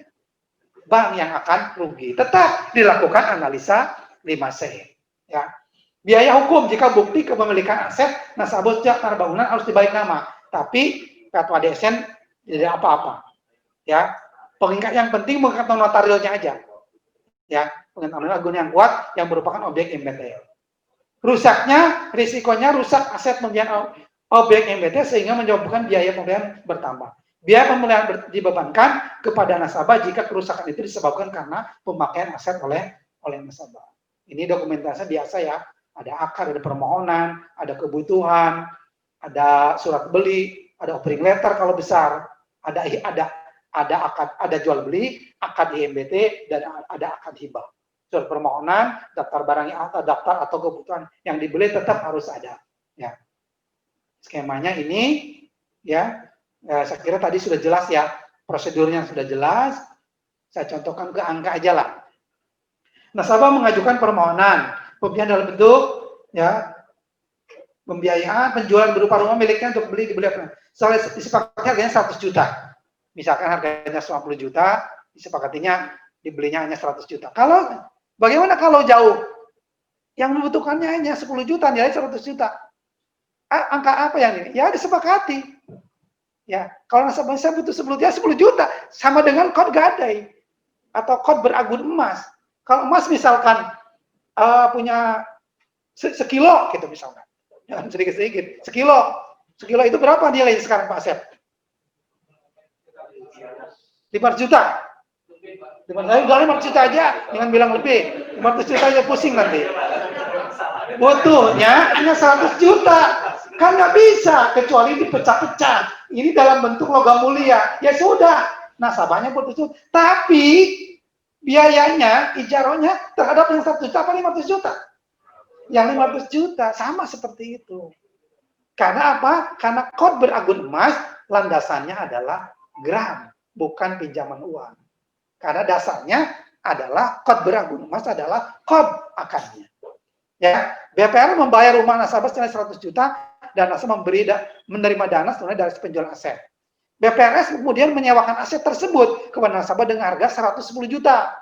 bank yang akan rugi. Tetap dilakukan analisa 5C. Ya. Biaya hukum jika bukti kepemilikan aset nasabah sejak tanah bangunan harus dibalik nama. Tapi fatwa DSN tidak apa-apa. Ya. Pengingat yang penting mengikat notarilnya aja. Ya, pengingat agun yang kuat yang merupakan objek IMBT. Rusaknya, risikonya rusak aset pembiayaan objek MBT sehingga menyebabkan biaya pembiayaan bertambah. Biaya pembiayaan dibebankan kepada nasabah jika kerusakan itu disebabkan karena pemakaian aset oleh nasabah. Ini dokumentasinya biasa ya, ada akad, ada permohonan, ada kebutuhan, ada surat beli, ada offering letter kalau besar, ada akad, ada jual beli, akad IMBT dan ada akad hibah. Surat permohonan, daftar barang daftar atau kebutuhan yang dibeli tetap harus ada. Ya. Skemanya ini, ya, saya kira tadi sudah jelas ya, prosedurnya sudah jelas. Saya contohkan ke angka aja lah. Nasabah mengajukan permohonan pembiayaan dalam bentuk, ya, pembiayaan penjualan berupa rumah miliknya untuk dibeli apa? Soalnya disepakati harganya 100 juta. Misalkan harganya 90 juta, disepakatinya dibelinya hanya 100 juta. Bagaimana kalau jauh? Yang membutuhkannya hanya 10 juta, nilai 100 juta. Angka apa yang ini? Ya disepakati. Ya, kalau nasabah saya butuh 10 juta, 10 juta. Sama dengan kod gadai. Atau kod beragun emas. Kalau emas misalkan punya sekilo gitu misalkan. Jangan sedikit-sedikit. Sekilo itu berapa nilainya sekarang Pak Asep? 500 juta. Saya udah 500 juta aja, dengan bilang lebih. 500 juta aja pusing nanti. Butuhnya hanya 100 juta. Kan nggak bisa, kecuali dipecah-pecah. Ini dalam bentuk logam mulia. Ya sudah, nasabahnya butuh. Tapi biayanya, ijarohnya terhadap yang 1 juta apa 500 juta? Yang 500 juta, sama seperti itu. Karena apa? Karena kod beragun emas, landasannya adalah gram, bukan pinjaman uang. Karena dasarnya adalah kod beragun emas adalah kod akadnya. Ya, BPR membayar rumah nasabah senilai 100 juta dan nasabah menerima dana sebenarnya dari penjualan aset. BPRS kemudian menyewakan aset tersebut kepada nasabah dengan harga 110 juta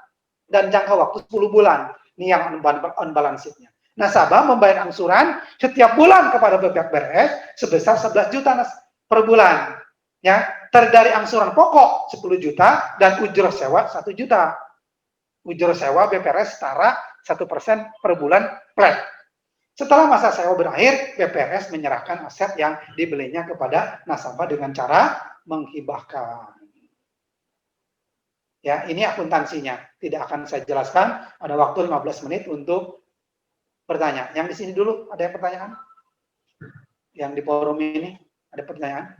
dan jangka waktu 10 bulan. Ini yang on balance sheet-nya. Nasabah membayar angsuran setiap bulan kepada BPRS sebesar 11 juta per bulan. Ya, terdiri dari angsuran pokok 10 juta dan ujroh sewa 1 juta. Ujroh sewa BPRS setara 1% per bulan flat. Setelah masa sewa berakhir, BPRS menyerahkan aset yang dibelinya kepada nasabah dengan cara menghibahkan. Ya, ini akuntansinya. Tidak akan saya jelaskan. Ada waktu 15 menit untuk bertanya. Yang di sini dulu ada yang pertanyaan? Yang di forum ini ada pertanyaan?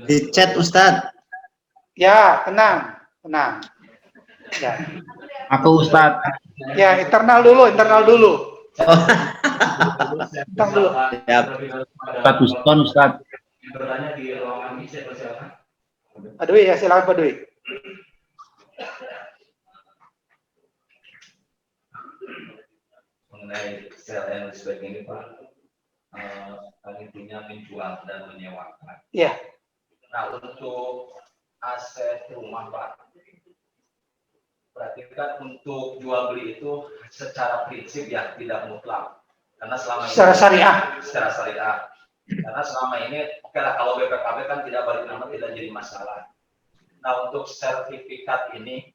Di chat Ustadz. Ya, tenang. Ya. Aku Ustadz. Ya, internal dulu. Oh. Internal dulu. Siap. Ustadz. Bertanya di ruangan ini silakan. Aduh ya, silakan Pak Dwi. mengenai sale and leaseback ini Pak, intinya menjual dan menyewakan. Iya. Nah untuk aset rumah Pak, berarti kan untuk jual beli itu secara prinsip ya tidak mutlak, karena selama ini Secara syariah. Secara syariah. Karena selama ini, oke lah kalau BPKB kan tidak balik nama tidak jadi masalah. Nah untuk sertifikat ini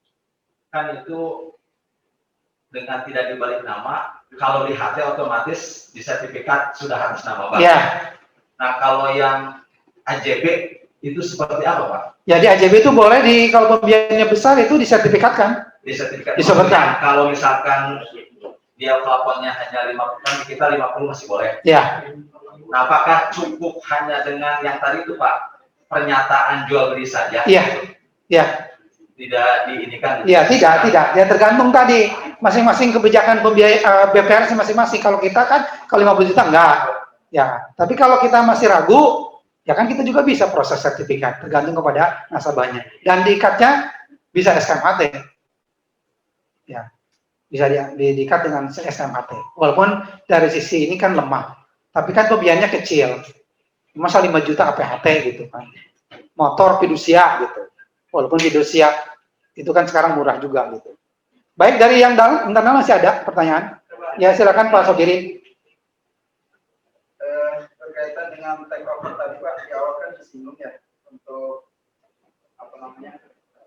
kan itu dengan tidak dibalik nama, kalau di HT otomatis di sertifikat sudah harus nama Pak. Iya. Nah kalau yang AJB itu seperti apa Pak? Jadi AJB itu boleh kalau pembiayaannya besar itu disertifikatkan. Disertifikat. Disebutkan. Kalau misalkan dia plafonnya hanya 50, kan kita 50 masih boleh. Ya. Nah, apakah cukup hanya dengan yang tadi itu Pak, pernyataan jual beli saja? Iya. Ya. Tidak diinikan? Iya, tidak. Ya tergantung tadi masing-masing kebijakan BPR masing-masing. Kalau kita kan kalau 50 juta enggak. Ya, tapi kalau kita masih ragu, ya kan kita juga bisa proses sertifikat tergantung kepada nasabahnya. Dan diikatnya bisa SKMHT. Ya. Bisa diikat dengan SKMHT. Walaupun dari sisi ini kan lemah. Tapi kan pembiayaannya kecil. Masa 5 juta APHT gitu kan. Motor fidusia gitu. Walaupun fidusia itu kan sekarang murah juga gitu. Baik, dari yang dalam, internal masih ada pertanyaan? Ya silakan Pak Sogirin. Berkaitan dengan take over tadi Pak, di awal kan disinggung ya untuk apa namanya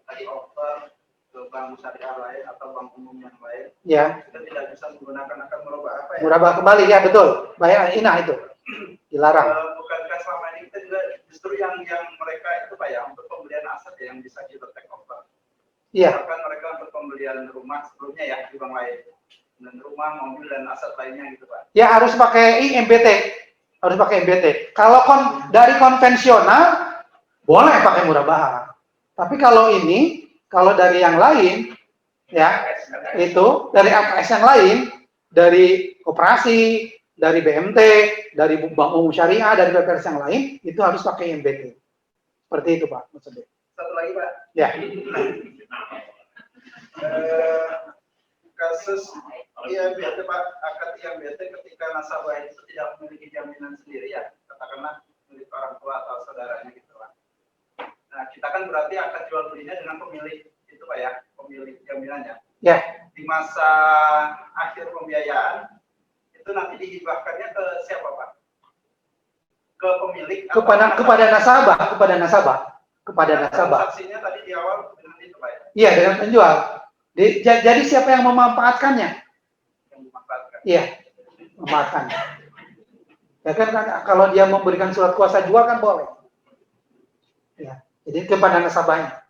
take over ke bank syariah lain atau bank umum yang lain. Ya. Kita tidak bisa menggunakan akan merubah apa ya? Merubah kembali ya betul. Bayar inah itu dilarang. Bukankah selama ini kita juga justru yang mereka itu Pak ya untuk pembelian aset ya yang bisa kita take over. Iya. Bahkan mereka untuk pembelian rumah sebelumnya ya di bank lain. Dan rumah, mobil dan aset lainnya gitu Pak. Ya harus pakai MBT. Harus pakai MBT. Kalau dari konvensional boleh pakai murabah. Tapi kalau dari yang lain ya itu dari APS yang lain, dari koperasi, dari BMT, dari Bank Umum Syariah, dari BPRS yang lain itu harus pakai MBT. Seperti itu Pak maksudnya. Satu lagi Pak. Ya. Kasus IMBT Pak, akad IMBT ketika nasabah itu tidak memiliki jaminan sendiri ya, katakanlah milik orang tua atau saudaranya gitu Pak. Nah kita kan berarti akan jual belinya dengan pemilik itu Pak ya, pemilik jaminannya. Ya. Di masa akhir pembiayaan itu nanti dihibahkannya ke siapa Pak? Ke pemilik? Kepada nasabah. Transaksinya tadi di awal dengan itu Pak ya? Iya, dengan penjual. Jadi siapa yang memanfaatkannya? Yang memanfaatkan. Iya, memanfaatkan. Ya kan kalau dia memberikan surat kuasa jual kan boleh. Ya, jadi kepada nasabahnya.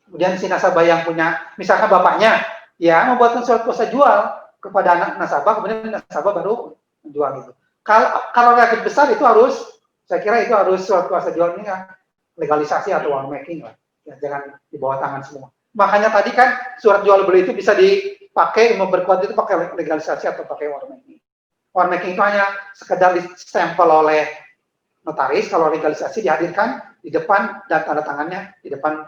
Kemudian si nasabah yang punya, misalkan bapaknya, ya membuatkan surat kuasa jual kepada anak nasabah, kemudian nasabah baru menjual gitu. Kalau relatif besar itu harus, saya kira itu harus surat kuasa jual ini kan legalisasi atau war making lah. Ya, jangan di bawah tangan semua. Makanya tadi kan surat jual beli itu bisa dipakai, memperkuat itu pakai legalisasi atau pakai war making. War making itu hanya sekedar stempel oleh notaris, kalau legalisasi dihadirkan di depan dan tanda tangannya di depan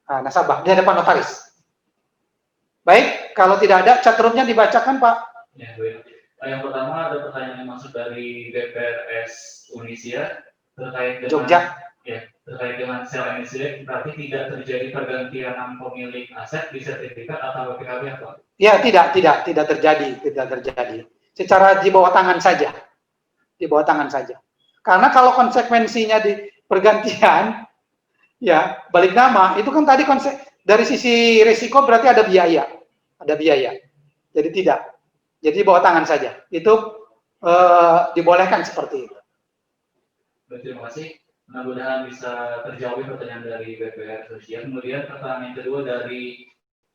nasabah, di depan notaris. Baik, kalau tidak ada chatroomnya dibacakan Pak. Ya, baik. Yang pertama ada pertanyaan yang masuk dari BPRS Unisia terkait dengan Jogja. Ya, terkait dengan sale and leaseback, berarti tidak terjadi pergantian pemilik aset di sertifikat atau BPKB apa? Ya, tidak terjadi. Secara di bawah tangan saja. Di bawah tangan saja. Karena kalau konsekuensinya di pergantian, ya balik nama, itu kan tadi dari sisi risiko berarti ada biaya. Jadi tidak. Jadi di bawah tangan saja. Itu dibolehkan seperti itu. Baik, terima kasih. Mudah-mudahan bisa terjawab pertanyaan dari BPR Sosial. Kemudian pertanyaan yang kedua dari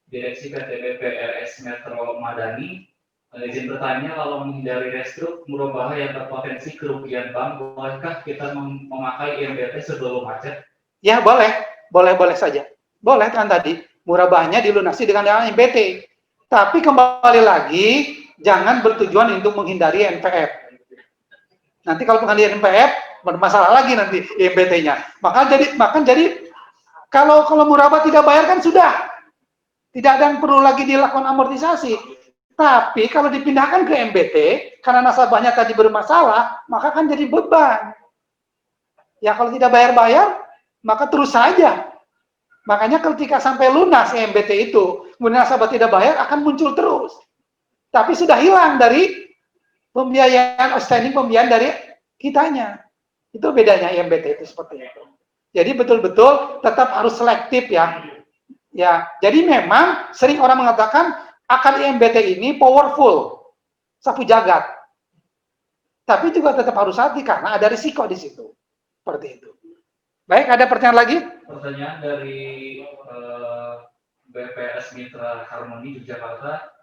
Direksi PT BPRS Metro Madani. Izin bertanya, kalau menghindari restruk murabah yang berpotensi kerugian bank, bolehkah kita memakai IMBT sebelum macet? Ya boleh saja. Boleh kan tadi murabahnya dilunasi dengan IMBT. Tapi kembali lagi jangan bertujuan untuk menghindari NPF. Nanti kalau menghindari NPF bermasalah lagi nanti IMBT-nya. Maka jadi kalau murabah tidak bayar kan sudah tidak ada yang perlu lagi dilakukan amortisasi. Tapi kalau dipindahkan ke MBT, karena nasabahnya tadi bermasalah, maka kan jadi beban. Ya kalau tidak bayar-bayar, maka terus saja. Makanya ketika sampai lunas MBT itu, kemudian nasabah tidak bayar, akan muncul terus. Tapi sudah hilang dari pembiayaan, outstanding pembiayaan dari kitanya. Itu bedanya IMBT itu seperti itu. Jadi betul-betul tetap harus selektif ya. Ya, jadi memang sering orang mengatakan akan IMBT ini powerful, sapu jagat. Tapi juga tetap harus hati karena ada risiko di situ. Seperti itu. Baik, ada pertanyaan lagi? Pertanyaan dari BPS Mitra Harmoni Yogyakarta.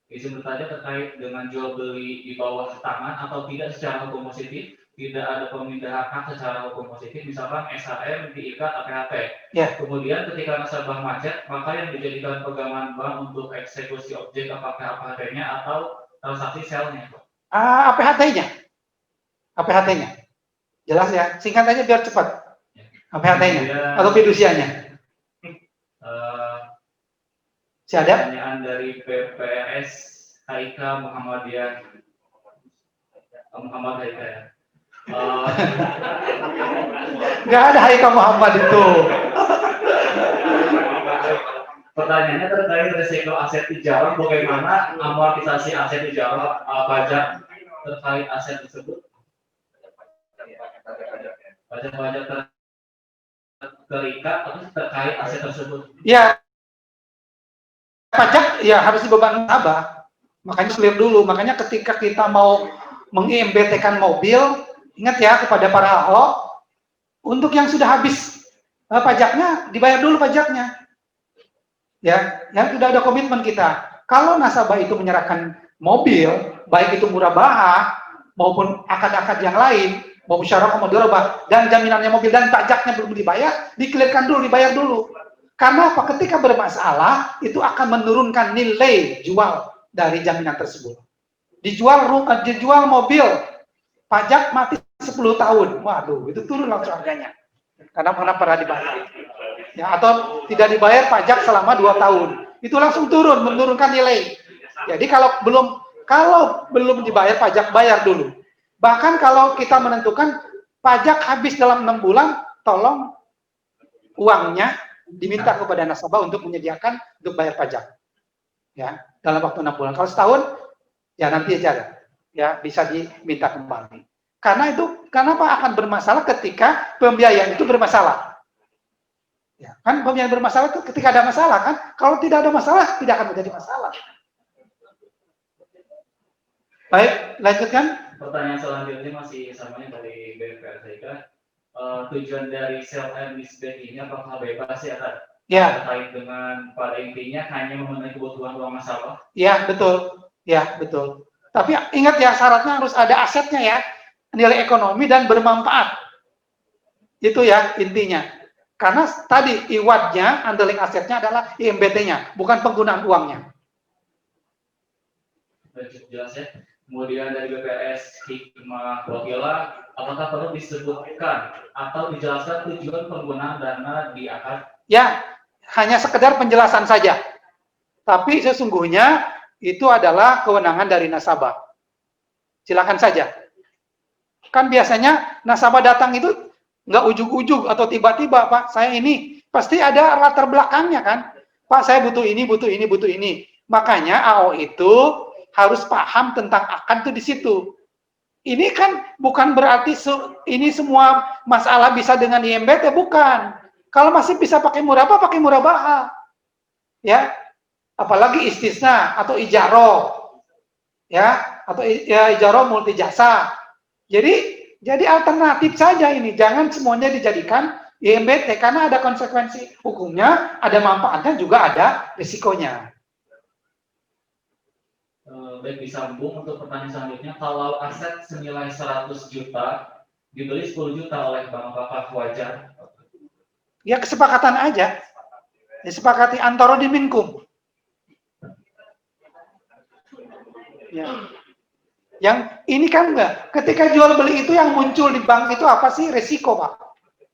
Izin bertanya terkait dengan jual beli di bawah tangan atau tidak secara hukum positif, tidak ada pemindahan hak secara hukum positif, misalkan SHM diikat APHT. Ya. Kemudian ketika nasabah macet, maka yang dijadikan pegangan bank untuk eksekusi objek apakah APHT-nya atau transaksi selnya? APHT-nya. APHT-nya. Jelas ya, singkat aja biar cepat. APHT-nya atau fidusianya. Siapa? Pertanyaan dari PPRS Haika Muhammadiyah Muhammad Haika ya. Nggak ada Haika Muhammad itu. Pertanyaannya terkait risiko aset ijarah, bagaimana amortisasi aset ijarah pajak terkait aset tersebut? Pajak-pajak terikat atau terkait aset tersebut? Ya, pajak ya harus dibebankan nasabah. Makanya clear dulu. Makanya ketika kita mau meng-IMBT-kan mobil, ingat ya kepada para ahok, untuk yang sudah habis pajaknya, dibayar dulu pajaknya. Ya, yang sudah ada komitmen kita. Kalau nasabah itu menyerahkan mobil, baik itu murabahah maupun akad-akad yang lain, mau musyarakah, mau dirobah, dan jaminannya mobil dan pajaknya belum dibayar, dikelirkan dulu, dibayar dulu. Karena apa? Ketika bermasalah, itu akan menurunkan nilai jual dari jaminan tersebut. Dijual mobil, pajak mati 10 tahun. Waduh, itu turun langsung harganya. Karena pernah dibayar. Ya, atau tidak dibayar pajak selama 2 tahun. Itu langsung turun, menurunkan nilai. Jadi kalau belum dibayar pajak, bayar dulu. Bahkan kalau kita menentukan pajak habis dalam 6 bulan, tolong uangnya diminta kepada nasabah untuk menyediakan untuk bayar pajak. Ya, dalam waktu 6 bulan. Kalau setahun, ya nanti aja ya bisa diminta kembali. Karena itu, kenapa akan bermasalah ketika pembiayaan itu bermasalah? Ya, kan pembiayaan bermasalah itu ketika ada masalah kan? Kalau tidak ada masalah, tidak akan menjadi masalah. Baik, lanjutkan. Pertanyaan selanjutnya masih samanya dari BPRTK. Tujuan dari sell and leaseback ini apakah bebas ya kan? Ya. Terkait dengan pada intinya hanya memenuhi kebutuhan uang nasabah. Ya, betul. Ya, betul. Tapi ingat ya, syaratnya harus ada asetnya ya, nilai ekonomi dan bermanfaat. Itu ya intinya. Karena tadi IWAD-nya, underlying asetnya adalah IMBT-nya, bukan penggunaan uangnya. Jelas ya. Kemudian dari BPS Hikmah Wakila, apakah perlu disebutkan atau dijelaskan tujuan penggunaan dana di akad? Ya, hanya sekedar penjelasan saja. Tapi sesungguhnya itu adalah kewenangan dari nasabah. Silakan saja. Kan biasanya nasabah datang itu nggak ujug-ujug atau tiba-tiba, Pak, saya ini pasti ada latar belakangnya kan. Pak, saya butuh ini, butuh ini, butuh ini. Makanya AO itu harus paham tentang akad itu di situ. Ini kan bukan berarti ini semua masalah bisa dengan IMBT, bukan. Kalau masih bisa pakai murabah, pakai murabah. Ya. Apalagi istisna atau ijaro. Ya, atau ya, ijaro multi jasa. Jadi alternatif saja ini, jangan semuanya dijadikan IMBT karena ada konsekuensi hukumnya, ada manfaatnya juga ada risikonya. Baik, disambung untuk pertanyaan selanjutnya, kalau aset senilai 100 juta dibeli 10 juta oleh bank, apakah wajar? Ya kesepakatan aja, disepakati antara diminkum. Ya. Yang ini kan enggak, ketika jual beli itu yang muncul di bank itu apa sih? Resiko, Pak.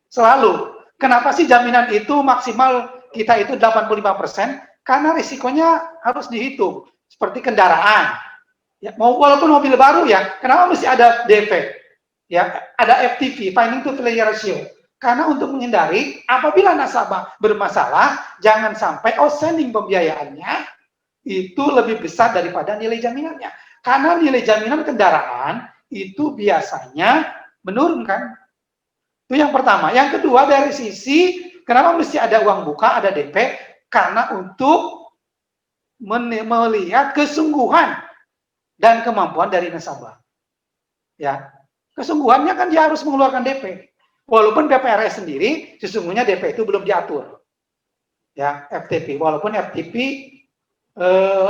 Selalu. Kenapa sih jaminan itu maksimal kita itu 85%? Karena risikonya harus dihitung. seperti kendaraan. Ya, walaupun mobil baru ya, kenapa mesti ada DP? Ya, ada FTV, Financing to Value Ratio. Karena untuk menghindari apabila nasabah bermasalah, jangan sampai outstanding pembiayaannya itu lebih besar daripada nilai jaminannya. Karena nilai jaminan kendaraan itu biasanya menurunkan. Itu yang pertama. Yang kedua, dari sisi kenapa mesti ada uang buka, ada DP? Karena untuk melihat kesungguhan dan kemampuan dari nasabah. Ya, kesungguhannya kan dia harus mengeluarkan DP. Walaupun PPRS sendiri sesungguhnya DP itu belum diatur. Ya, FTP. Walaupun FTP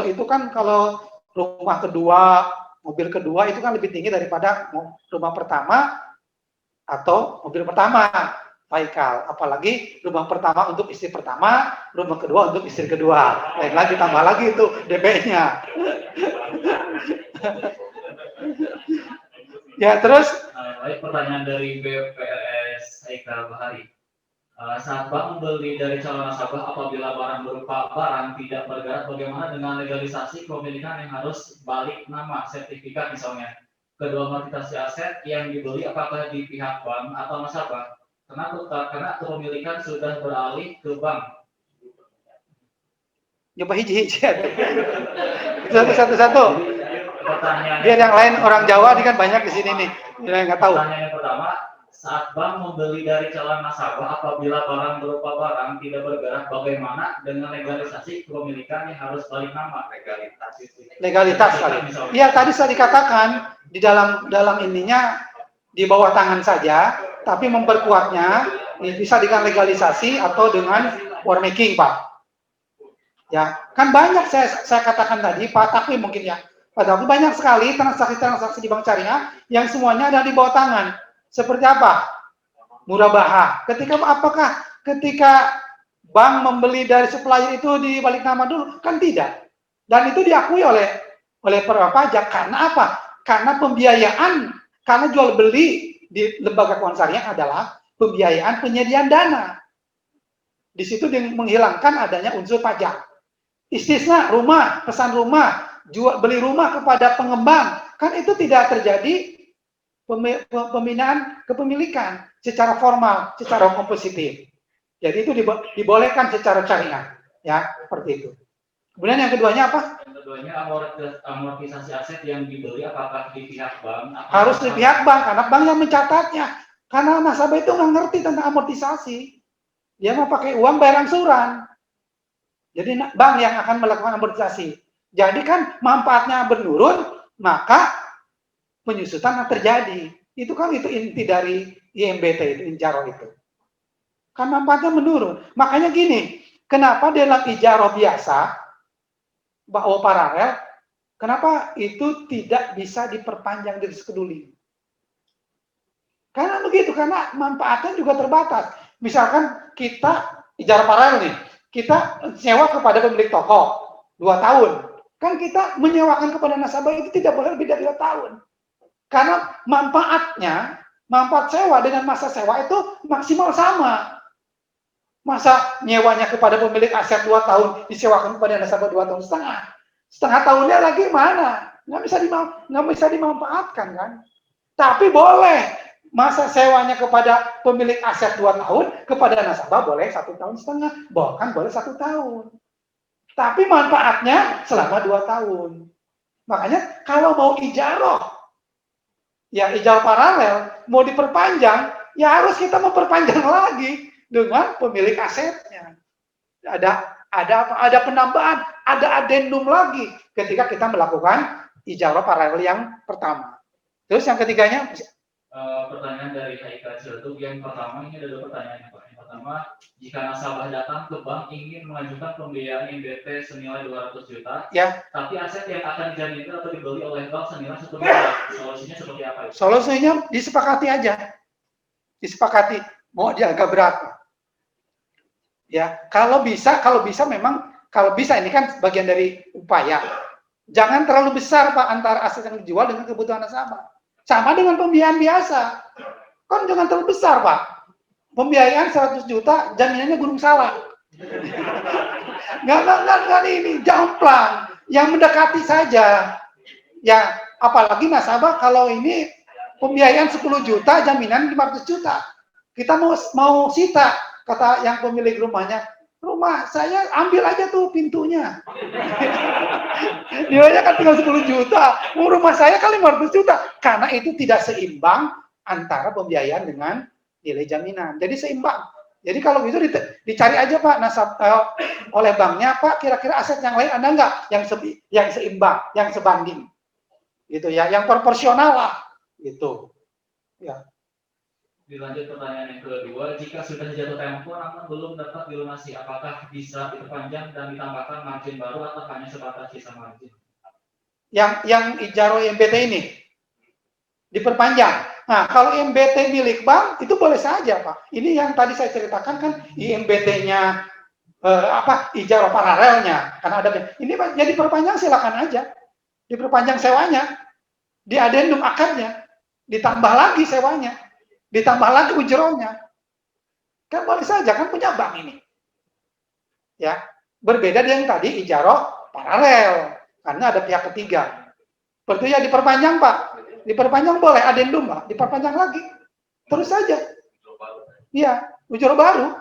itu kan kalau rumah kedua, mobil kedua itu kan lebih tinggi daripada rumah pertama atau mobil pertama, Baikal. Apalagi rumah pertama untuk istri pertama, rumah kedua untuk istri kedua. Lain lagi tambah lagi itu DP-nya. Ya, terus Baik, pertanyaan dari BPRS Haikal Bahari. Saat bank membeli dari calon nasabah apabila barang berupa barang tidak bergerak, bagaimana dengan legalisasi kepemilikan yang harus balik nama sertifikat misalnya? Kedua amortisasi aset yang dibeli apakah di pihak bank atau nasabah? Karena kepemilikan sudah beralih ke bank. coba hiji-hiji. Satu-satu. Pertanyaan Biar yang lain orang Jawa ini kan banyak di sini nih. Yang nggak tahu. Pertanyaan yang pertama, saat bank membeli dari calon nasabah apabila barang berupa barang tidak bergerak, bagaimana dengan legalisasi kepemilikan yang harus balik nama? Legalitas kali. Iya, tadi saya dikatakan di dalam ininya di bawah tangan saja, tapi memperkuatnya bisa dengan legalisasi atau dengan war making, Pak. Ya, kan banyak saya katakan tadi, Pak Takwi mungkin ya. Padahal banyak sekali transaksi-transaksi di bank syariah yang semuanya ada di bawah tangan. Seperti apa? Murabaha. Apakah ketika bank membeli dari supplier itu di balik nama dulu? Kan tidak. Dan itu diakui oleh pajak. Karena apa? Karena pembiayaan, karena jual beli di lembaga keuangan syariah adalah pembiayaan penyediaan dana. Di situ menghilangkan adanya unsur pajak. Istisna rumah, pesan rumah, jual beli rumah kepada pengembang, kan itu tidak terjadi pembinaan kepemilikan secara formal, secara hukum positif. Jadi itu dibolehkan secara syariah, ya seperti itu. Kemudian yang keduanya apa? Yang keduanya amortisasi aset yang dibeli apakah di pihak bank? Harus di pihak bank, karena bank yang mencatatnya. Karena nasabah itu nggak ngerti tentang amortisasi, dia mau pakai uang bayar angsuran. Jadi bank yang akan melakukan amortisasi. Jadi kan manfaatnya menurun, maka penyusutan terjadi. Itu kan itu inti dari IMBT itu, Injaro itu. Kan manfaatnya menurun. Makanya gini, kenapa dalam Ijaro biasa, bahwa paralel, kenapa itu tidak bisa diperpanjang di scheduling? Karena begitu, karena manfaatnya juga terbatas. Misalkan kita Ijaro paralel nih, kita sewa kepada pemilik toko 2 tahun. Kan kita menyewakan kepada nasabah itu tidak boleh lebih dari 2 tahun. Karena manfaat sewa dengan masa sewa itu maksimal sama. Masa nyewanya kepada pemilik aset 2 tahun, disewakan kepada nasabah 2 tahun setengah. Setengah tahunnya lagi mana? Nggak bisa dimanfaatkan kan? Tapi boleh masa sewanya kepada pemilik aset 2 tahun, kepada nasabah boleh 1 tahun setengah, bahkan boleh 1 tahun. Tapi manfaatnya selama 2 tahun. Makanya kalau mau ijaroh, ya ijaroh paralel, mau diperpanjang, ya harus kita memperpanjang lagi dengan pemilik asetnya. Ada penambahan, ada adendum lagi ketika kita melakukan ijaroh paralel yang pertama. Terus yang ketiganya, pertanyaan dari Haikal Ciledug. Yang pertama, ini ada 2 pertanyaan, Pak. Yang pertama, jika nasabah datang ke bank ingin mengajukan pembiayaan IMBT senilai 200 juta, ya, tapi aset yang akan dijaminkan atau dibeli oleh bank senilai 1 miliar. Solusinya seperti apa? Solusinya disepakati aja. Disepakati, mau dia agak berat. Ya, kalau bisa memang, kalau bisa ini kan bagian dari upaya. Jangan terlalu besar Pak antara aset yang dijual dengan kebutuhan nasabah. Sama dengan pembiayaan biasa. Kan jangan terlalu besar, Pak. Pembiayaan 100 juta, jaminannya gunung salak. Nggak ini, jomplang. yang mendekati saja. Ya, apalagi nasabah kalau ini pembiayaan 10 juta, jaminan 500 juta. Kita mau sita, kata yang pemilik rumahnya, rumah saya ambil aja tuh pintunya. Nilainya kan tinggal 10 juta, rumah saya kan 500 juta. Karena itu tidak seimbang antara pembiayaan dengan nilai jaminan. Jadi seimbang. Jadi kalau gitu dicari aja Pak oleh banknya, Pak kira-kira aset yang lain ada nggak yang seimbang, yang sebanding, gitu ya, yang proporsional lah, gitu. Ya. Dilanjut pertanyaan yang kedua, jika sudah jatuh tempo namun belum dapat dilunasi, apakah bisa diperpanjang dan ditambahkan margin baru atau hanya sebatas sisa margin? Yang ijaro MBT ini diperpanjang. Nah, kalau MBT milik bank itu boleh saja Pak. Ini yang tadi saya ceritakan kan IMBT-nya ijaro paralelnya, karena ada ini jadi perpanjang silakan aja, diperpanjang sewanya, di adendum akadnya, ditambah lagi sewanya, ditambah lagi ujronya, kan boleh saja, kan punya bank ini, ya berbeda dengan yang tadi ijaro paralel, karena ada pihak ketiga. Berarti ya diperpanjang Pak, diperpanjang boleh, adendum Pak, diperpanjang lagi, terus saja, iya ujro baru,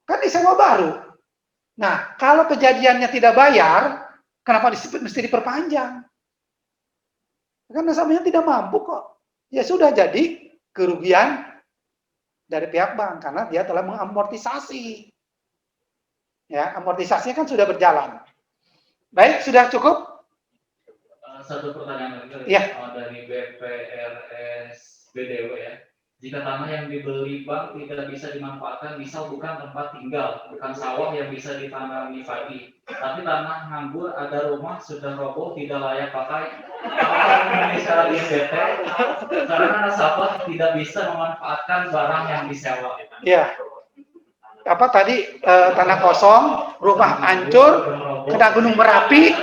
kan disewa baru. Nah, kalau kejadiannya tidak bayar, kenapa mesti diperpanjang? Kan nasabahnya tidak mampu kok. Ya sudah, jadi kerugian dari pihak bank karena dia telah mengamortisasi. Ya, amortisasinya kan sudah berjalan. Baik, sudah cukup? Satu pertanyaan lagi ya. Dari BPRS BDW ya. Jika tanah yang dibeli bank tidak bisa dimanfaatkan, misal bukan tempat tinggal, bukan sawah yang bisa ditanami padi, tapi tanah nganggur, ada rumah sudah roboh, tidak layak pakai, apakah ini secara IMBT? Karena nasabah tidak bisa memanfaatkan barang yang disewa. Iya. Apa tadi tanah kosong, rumah hancur, kena gunung Merapi.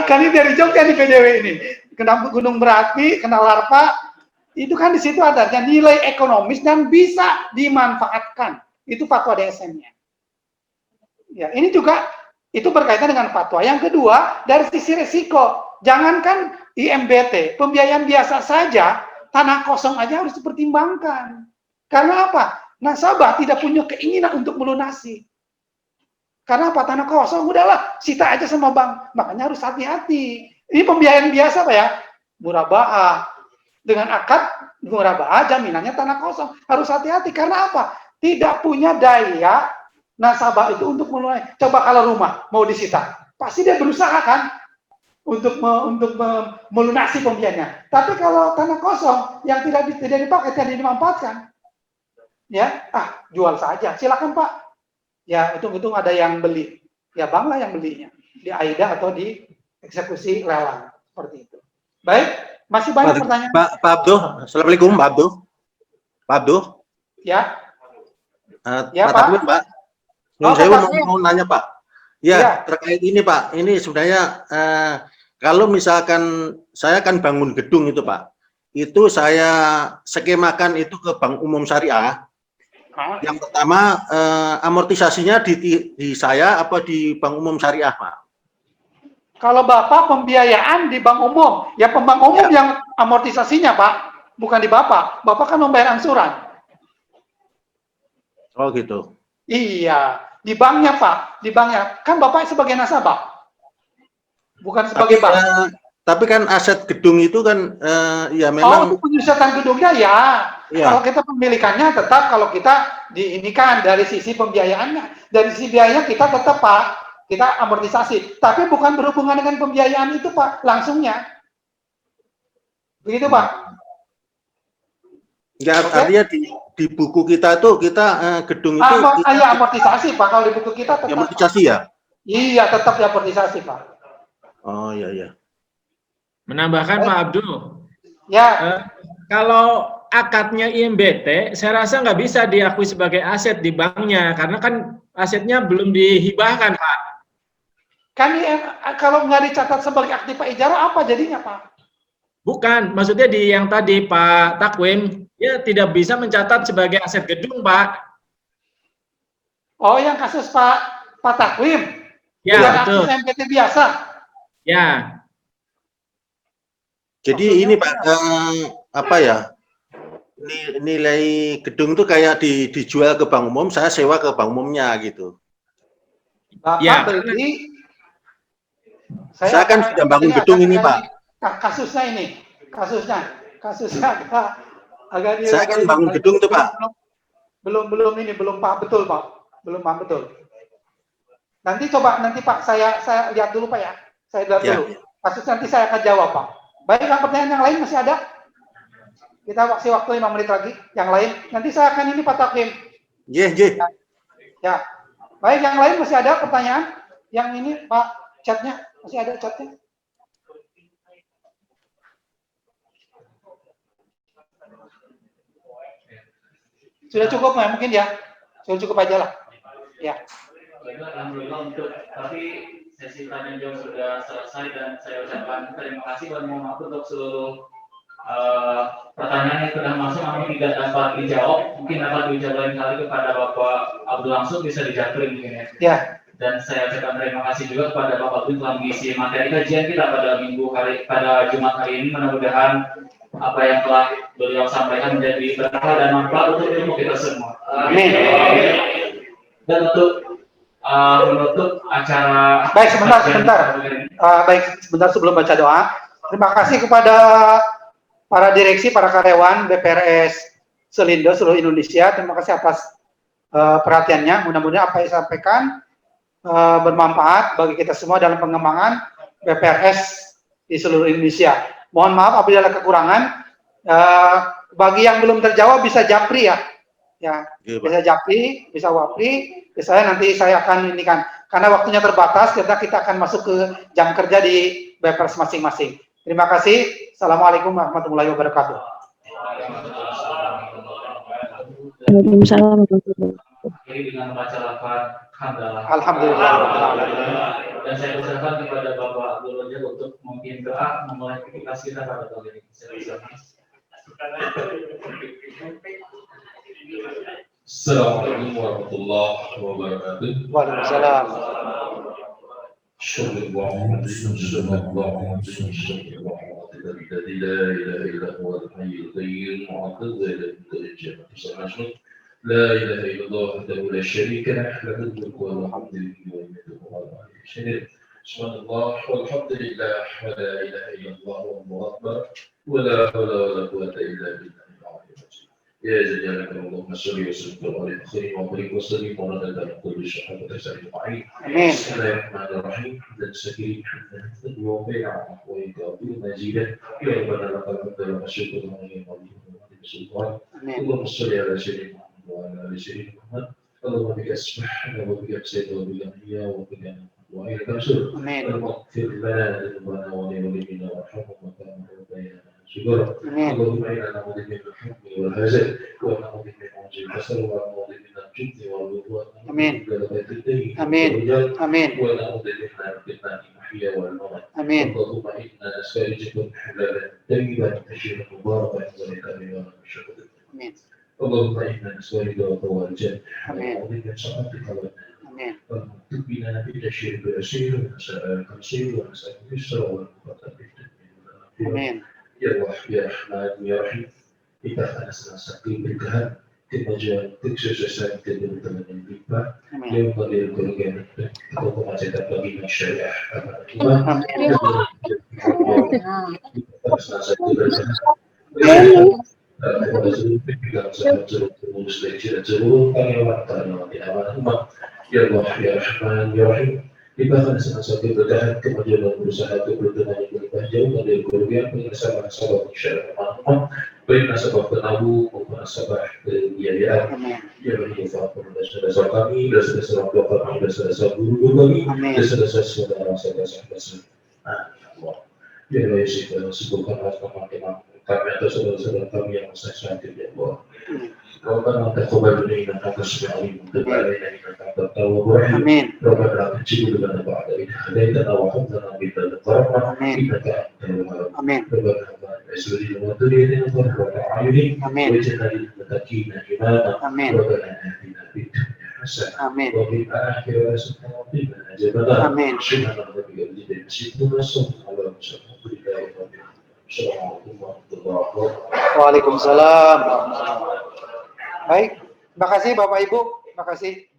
Kan ini dari Jogja di PDW ini, kena gunung Merapi, kena larva. Itu kan di situ adanya nilai ekonomis dan bisa dimanfaatkan. Itu fatwa DSM-nya. Ya, ini juga itu berkaitan dengan fatwa. Yang kedua, dari sisi risiko, jangankan IMBT, pembiayaan biasa saja, tanah kosong aja harus dipertimbangkan. Karena apa? Nasabah tidak punya keinginan untuk melunasi. Karena apa? Tanah kosong, udahlah, sita aja sama bank. Makanya harus hati-hati. Ini pembiayaan biasa Pak ya, murabahah. Dengan akad murabahah jaminannya tanah kosong. Harus hati-hati karena apa? Tidak punya daya nasabah itu untuk melunasi. Coba kalau rumah mau disita, pasti dia berusaha kan untuk melunasi pembiayaannya. Tapi kalau tanah kosong yang tidak dipakai, tidak dimanfaatkan, ya jual saja. Silakan Pak. Ya hitung-hitung ada yang beli. Ya bank lah yang belinya. Di AIDA atau di eksekusi lelang seperti itu. Baik. Masih banyak pertanyaan. Pak Abduh, Assalamualaikum Pak Abduh. Pak Abduh. Ya. Ya Pak Abduh, Pak. Saya mau nanya Pak. Ya, terkait ini Pak. Ini sebenarnya kalau misalkan saya kan bangun gedung itu Pak, itu saya skemakan itu ke Bank Umum Syariah. Yang pertama amortisasinya di saya apa di Bank Umum Syariah Pak? Kalau Bapak pembiayaan di bank umum, ya pembank umum yang amortisasinya Pak, bukan di Bapak. Bapak kan membayar angsuran. Oh gitu. Iya, di banknya Pak, di banknya. Kan Bapak sebagai nasabah, bukan sebagai bank. Tapi kan aset gedung itu kan ya memang. Oh, penyusutan gedungnya ya. Kalau kita pemilikannya tetap, kalau kita diinikan dari sisi pembiayaannya, dari sisi biaya kita tetap Pak. Kita amortisasi, tapi bukan berhubungan dengan pembiayaan itu Pak, langsungnya. Begitu Pak. Ya, artinya di buku kita tuh kita gedung itu amortisasi Pak, kalau di buku kita tetap amortisasi ya? Iya, tetap amortisasi Pak. Oh iya. Menambahkan Pak Abdul. Ya. Kalau akadnya IMBT, saya rasa nggak bisa diakui sebagai aset di banknya, karena kan asetnya belum dihibahkan Pak. Kan kalau nggak dicatat sebagai aktiva ijaro apa jadinya Pak? Bukan, maksudnya di yang tadi Pak Takwim, dia tidak bisa mencatat sebagai aset gedung Pak. Oh yang kasus Pak Takwim? Ya, Bukan betul. akses MPT biasa. Ya. Jadi ini Pak, apa ya? Nilai gedung itu kayak dijual ke bank umum, saya sewa ke bank umumnya gitu. Bapak Ya. beli, Saya kan sudah bangun gedung ini, Pak. Kasusnya agak Saya kan bangun gedung tuh, Pak. Belum paham betul, Pak. Belum paham betul. Nanti Pak, saya lihat dulu, Pak ya. Saya lihat Ya. dulu. Kasus nanti saya akan jawab, Pak. Baik, pertanyaan yang lain masih ada? Kita kasih waktu 5 menit lagi. Yang lain, nanti saya akan ini Pak Takim. Iya. Ya. Baik, yang lain masih ada pertanyaan? Yang ini Pak, chatnya masih ada chatnya? Sudah cukup ya mungkin ya? Sudah cukup aja lah. Ya. Alhamdulillah tapi sesi tanya jawab sudah selesai dan saya ucapkan terima kasih dan mohon maaf untuk seluruh pertanyaan yang sudah masuk namun tidak dapat dijawab. Mungkin dapat dijawab lain kali kepada Bapak Abdul langsung bisa dijawabin mungkin ya. Ya. Dan saya ucapkan terima kasih juga kepada Bapak Abdul telah mengisi materi kajian kita pada Jumat hari ini. Mudah-mudahan apa yang telah beliau sampaikan menjadi berkah dan manfaat untuk ilmu kita semua. Amin. Dan untuk menutup acara. Baik, sebentar. Baik, sebentar sebelum baca doa. Terima kasih kepada para direksi, para karyawan BPRS Selindo seluruh Indonesia. Terima kasih atas perhatiannya. Mudah-mudahan apa yang saya sampaikan bermanfaat bagi kita semua dalam pengembangan BPRS di seluruh Indonesia. Mohon maaf apabila ada kekurangan. Bagi yang belum terjawab bisa japri ya. Ya, bisa japri, bisa wapri. Saya nanti saya akan ini kan karena waktunya terbatas, kita akan masuk ke jam kerja di BPRS masing-masing. Terima kasih. Assalamualaikum warahmatullahi wabarakatuh. Waalaikumsalam. Akhiri dengan membaca lafaz hamdalah. Alhamdulillah. Dan saya ucapkan kepada Bapak Abdul Rojak untuk memimpin doa memulai aktivitas kita pada kali ini. Assalamualaikum warahmatullahi wabarakatuh. Waalaikumsalam. لا إله إلا الله وحده لا شريك له له الملك وله الحمد سبحان الله والحمد لله ولا إله إلا الله والله أكبر ولا حول ولا قوة إلا بالله العلي العظيم. يا جلالك اللهم صل وسلم على خير وبارك وسلم على كل شهادة سعيد معين. بسم الله الرحمن الرحيم. حمدا سكين حمدا وبيع ويكافئ مزيدا يا ربنا لك الحمد والشكر عليه والسلطان. اللهم صل على سيدنا وعلى آل سيدنا محمد. اللهم بك أسبحنا وبك أمسينا وبك نحيا وبك وإليك نصير. اللهم اغفر لنا ذنوبنا ولوالدينا وارحمهم كما ربيانا صغارا. اللهم إنا نعوذ بك من الحزن والحزن ونعوذ بك من عجز الكسل ونعوذ بك من الجبن والعدوان ونعوذ بك من فتنة المحيا والممات. اللهم إنا نسترجعك حلالا طيبا كثيرا مباركا ولك الشكر. اللهم إنا نسألك رضا الجنة ونعوذ بك من سخطك والنار. اللهم اكتب بنا بالتشريع بالأسير ونسألك الخير ونسألك اليسر والمقدم بالتدبير. يا رحمن يا رحمن يا رحيم. Kita akan selesai berkah kemajuan sukses kita bertemu dengan yang berdiri kerugian atau kemacetan bagi masyarakat. Ya Allah ya Rahman ya Rahim. Kita akan selesai berkah kemajuan dan berusaha untuk bertemu dengan jauh dari kerugian penyesalan sahabat masyarakat. Baik nasabah penabuh maupun nasabah kebiayaan yang bermanfaat pada dasar kami, dasar orang tua kami, dasar guru kami, dasar saudara-saudara. Ya Allah, kita sebutkan nama kami atau saudara-saudara kami yang sehat ya Allah. Rabbana taqabbal minna innaka sami'un alim innaka antat tawwabur rahim. Rabbana tujib lana ba'da idh hadaytana wa hab lana min ladunka rahmah innaka antal wahhab. Rabbana as'alna wa turidina qurrata a'yunin waj'alna lil muttaqina imama. Rabbana atina fid dunya حسنة Amin. وفي الآخرة حسنة وقنا عذاب النار Amin. سبحان ربك رب العزة عما يصفون وسلام على المرسلين والحمد لله رب العالمين. Assalamualaikum warahmatullahi wabarakatuh. Waalaikumsalam. Baik, terima kasih Bapak Ibu, terima kasih.